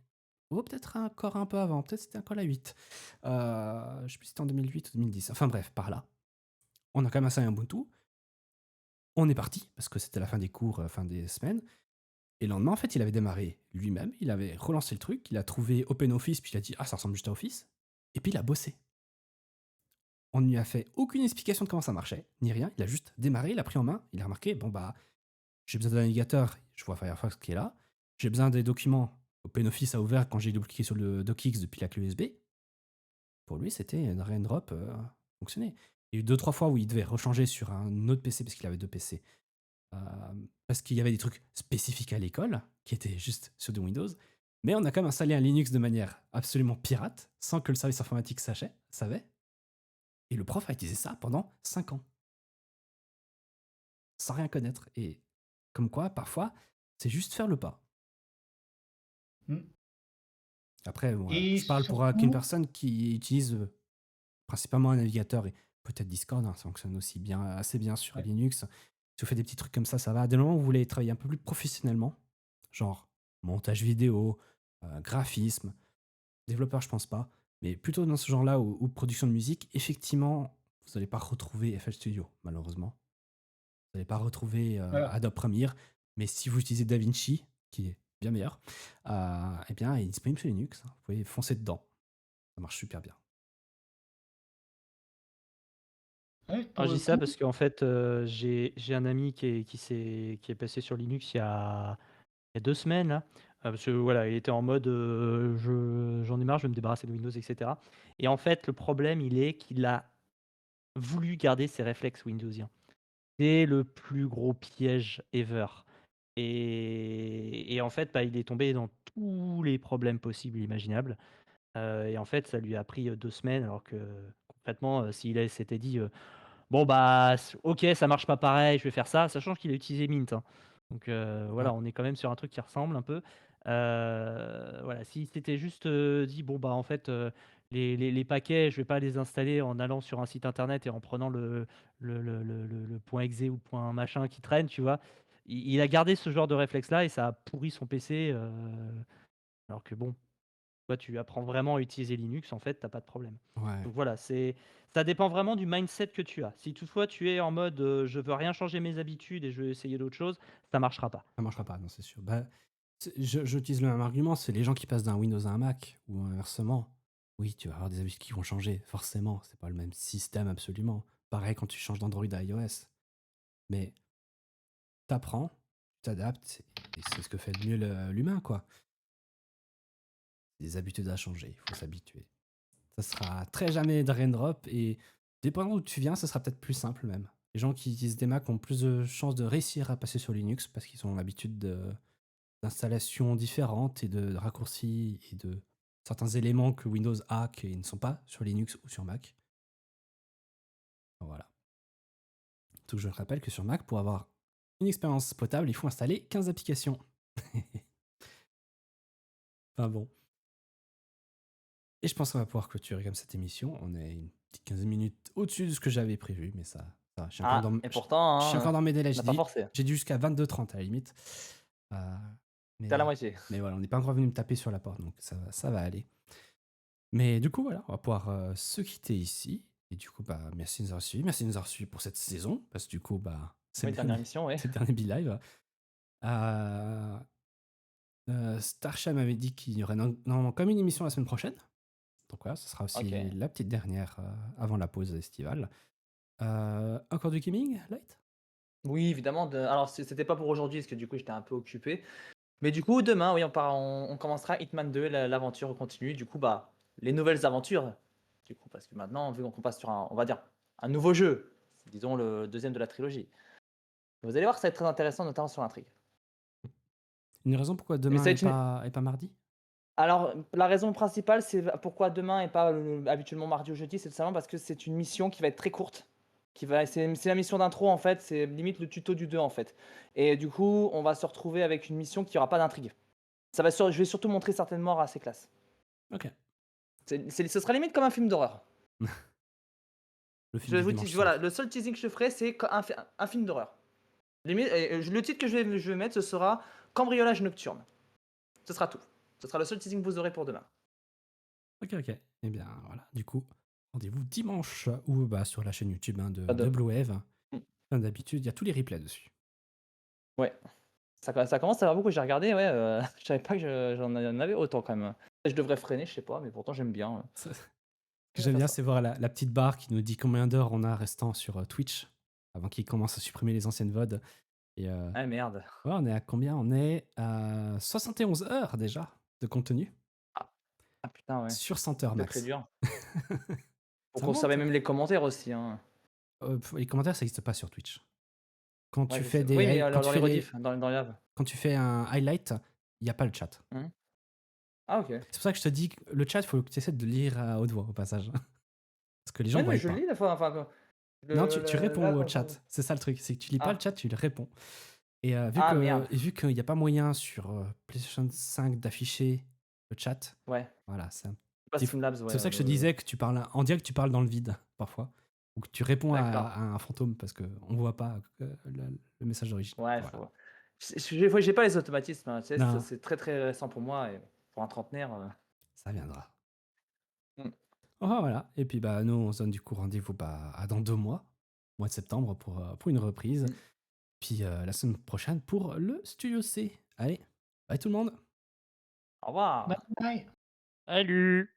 peut-être encore un peu avant, peut-être c'était encore la 8. Je sais plus si c'était en 2008 ou 2010. Enfin bref, par là. On a quand même installé un Ubuntu. On est parti, parce que c'était la fin des cours, fin des semaines. Et le lendemain, en fait, il avait démarré lui-même, il avait relancé le truc, il a trouvé OpenOffice, puis il a dit « Ah, ça ressemble juste à Office ». Et puis il a bossé. On ne lui a fait aucune explication de comment ça marchait, ni rien. Il a juste démarré, il a pris en main, il a remarqué, bon bah, j'ai besoin d'un navigateur, je vois Firefox qui est là. J'ai besoin des documents, OpenOffice a ouvert quand j'ai double-cliqué sur le docx depuis la clé USB. Pour lui, c'était un drag and drop, fonctionnait. Il y a eu 2-3 fois où il devait rechanger sur un autre PC, parce qu'il avait 2 PC. Parce qu'il y avait des trucs spécifiques à l'école, qui étaient juste sur du Windows. Mais on a quand même installé un Linux de manière absolument pirate, sans que le service informatique savait. Et le prof a utilisé ça pendant 5 ans, sans rien connaître. Et comme quoi, parfois, c'est juste faire le pas. Mm. Après, bon, Et je parle pour qu'une surtout, personne qui utilise principalement un navigateur et peut-être Discord, ça fonctionne aussi bien, assez bien sur Ouais. Linux. Si vous faites des petits trucs comme ça va. Dès le moment où vous voulez travailler un peu plus professionnellement, genre montage vidéo, graphisme, développeur, je pense pas, mais plutôt dans ce genre-là ou production de musique, effectivement, vous n'allez pas retrouver FL Studio, malheureusement. Vous n'allez pas retrouver voilà. Adobe Premiere, mais si vous utilisez DaVinci, qui est bien meilleur, eh bien, il est disponible sur Linux. Vous pouvez foncer dedans. Ça marche super bien. Ouais, Ah, pour je le dis ça coup, parce qu'en fait, j'ai un ami qui est passé sur Linux il y a 2 semaines là, parce que voilà, il était en mode, j'en ai marre, je vais me débarrasser de Windows et cetera et en fait, le problème, il est qu'il a voulu garder ses réflexes windowsiens. C'est le plus gros piège ever et en fait, bah, il est tombé dans tous les problèmes possibles et imaginables, et en fait, ça lui a pris, 2 semaines alors que concrètement, s'il s'était dit, bon bah, OK, ça marche pas pareil, je vais faire ça, sachant qu'il a utilisé Mint, hein. Donc Ouais. voilà, on est quand même sur un truc qui ressemble un peu. Voilà, s'il s'était juste, dit: «Bon bah, en fait, les paquets, je vais pas les installer en allant sur un site internet et en prenant le point .exe ou point machin qui traîne», tu vois? Il a gardé ce genre de réflexe-là et ça a pourri son PC, alors que bon, toi, tu apprends vraiment à utiliser Linux, en fait, tu as pas de problème. Ouais. Donc voilà, ça dépend vraiment du mindset que tu as. Si toutefois tu es en mode, je veux rien changer mes habitudes et je veux essayer d'autres choses, ça marchera pas. Ça marchera pas, non, c'est sûr. Bah, j'utilise le même argument, c'est les gens qui passent d'un Windows à un Mac, ou inversement. Oui, tu vas avoir des habitudes qui vont changer, forcément. C'est pas le même système, absolument. Pareil quand tu changes d'Android à iOS. Mais t'apprends, tu t'adaptes, et c'est ce que fait de mieux l'humain, quoi. Des habitudes à changer, il faut s'habituer. Ça sera très jamais drag and drop, et dépendant d'où tu viens, ça sera peut-être plus simple même. Les gens qui utilisent des Mac ont plus de chances de réussir à passer sur Linux parce qu'ils ont l'habitude d'installations différentes et de raccourcis et de certains éléments que Windows a qui ne sont pas sur Linux ou sur Mac. Voilà. Donc je rappelle que sur Mac, pour avoir une expérience potable, il faut installer 15 applications. Enfin bon. Et je pense qu'on va pouvoir clôturer comme cette émission. On est une petite 15 minutes au-dessus de ce que j'avais prévu, mais ça je suis encore Ah, dans, et je pourtant, suis encore dans mes délais. on n'a pas forcé. J'ai dit jusqu'à 22h30 à la limite. T'es à la moitié. Mais voilà, on n'est pas encore venu me taper sur la porte, donc ça va aller. Mais du coup, voilà, on va pouvoir se quitter ici. Et du coup, bah, merci de nous avoir suivis. Merci de nous avoir suivis pour cette saison. Parce que du coup, bah, c'est Oui, le dernière dernier, émission, oui. c'est le dernier Be-Live. Starsham avait dit qu'il y aurait normalement comme une émission la semaine prochaine. Donc voilà, ce sera aussi Ok. la petite dernière avant la pause estivale. Encore du gaming, Light? Oui, évidemment. Alors, c'était pas pour aujourd'hui, parce que du coup, j'étais un peu occupé. Mais du coup, demain, oui, on commencera Hitman 2, l'aventure continue. Du coup, bah, les nouvelles aventures. Du coup, parce que maintenant, vu qu'on passe sur on va dire, un nouveau jeu, disons le deuxième de la trilogie. Vous allez voir que ça va être très intéressant, notamment sur l'intrigue. Une raison pourquoi Mais demain ça va et être une... pas mardi? Alors, la raison principale, c'est pourquoi demain et pas habituellement mardi ou jeudi, c'est tout simplement parce que c'est une mission qui va être très courte. C'est la mission d'intro en fait, c'est limite le tuto du 2 en fait. Et du coup, on va se retrouver avec une mission qui aura pas d'intrigue. Je vais surtout montrer certaines morts assez classes. Ok. Ce sera limite comme un film d'horreur. Le film Je vais du vous dimanche voilà, soir. le seul teasing que je ferai, c'est un film d'horreur. Limite, le titre que je vais mettre, ce sera Cambriolage nocturne. Ce sera tout. Ce sera le seul teasing que vous aurez pour demain. Ok. Eh bien, voilà. Du coup, rendez-vous dimanche ou bah, sur la chaîne YouTube de Pas de- Blue Wave. Comme d'habitude, il y a tous les replays dessus. Ouais. Ça commence à avoir beaucoup. J'ai regardé, ouais, je savais pas que j'en avais autant quand même. Je devrais freiner, je sais pas, mais pourtant j'aime bien. Ce que J'aime j'aime faire bien, ça. c'est voir la petite barre qui nous dit combien d'heures on a restant sur Twitch avant qu'ils commencent à supprimer les anciennes VOD. Et Ah merde. ouais, on est à combien? On est à 71 heures déjà de contenu Ah putain, ouais. sur 100 heures C'est très max. dur. Faut Ça conserver monte. même les commentaires aussi, hein. Les commentaires, ça n'existe pas sur Twitch. Quand Ouais, tu je fais sais. Oui, mais des, quand dans tu les fais rediffs, dans les lives. quand tu fais un highlight, il n'y a pas le chat. Mmh. Ah OK. C'est pour ça que je te dis que le chat, il faut que tu essaies de lire à haute voix au passage. Parce que les gens Ouais, ne mais voient je pas. lis des fois, enfin, quand Non, tu réponds là, au quand chat. C'est ça le truc, c'est que tu lis pas le ah. chat, tu le réponds. Et Ah merde. vu qu'il n'y a pas moyen sur PlayStation 5 d'afficher le chat, Ouais. voilà, c'est un Pas petit. Streamlabs, C'est ouais, pour ça que je te disais que tu parles en direct, tu parles dans le vide parfois, ou que tu réponds d'accord. à un fantôme parce qu'on ne voit pas le message d'origine. Ouais, Voilà. faut j'ai pas les automatismes, hein, tu sais, Non, c'est très, très récent pour moi et pour un trentenaire, ça viendra. mmh. Oh, voilà. Et puis bah nous, on se donne du coup rendez-vous à dans 2 mois, mois de septembre pour une reprise. Mmh. Puis la semaine prochaine pour le Studio C. Allez, bye tout le monde. Au revoir. Bye bye. Salut!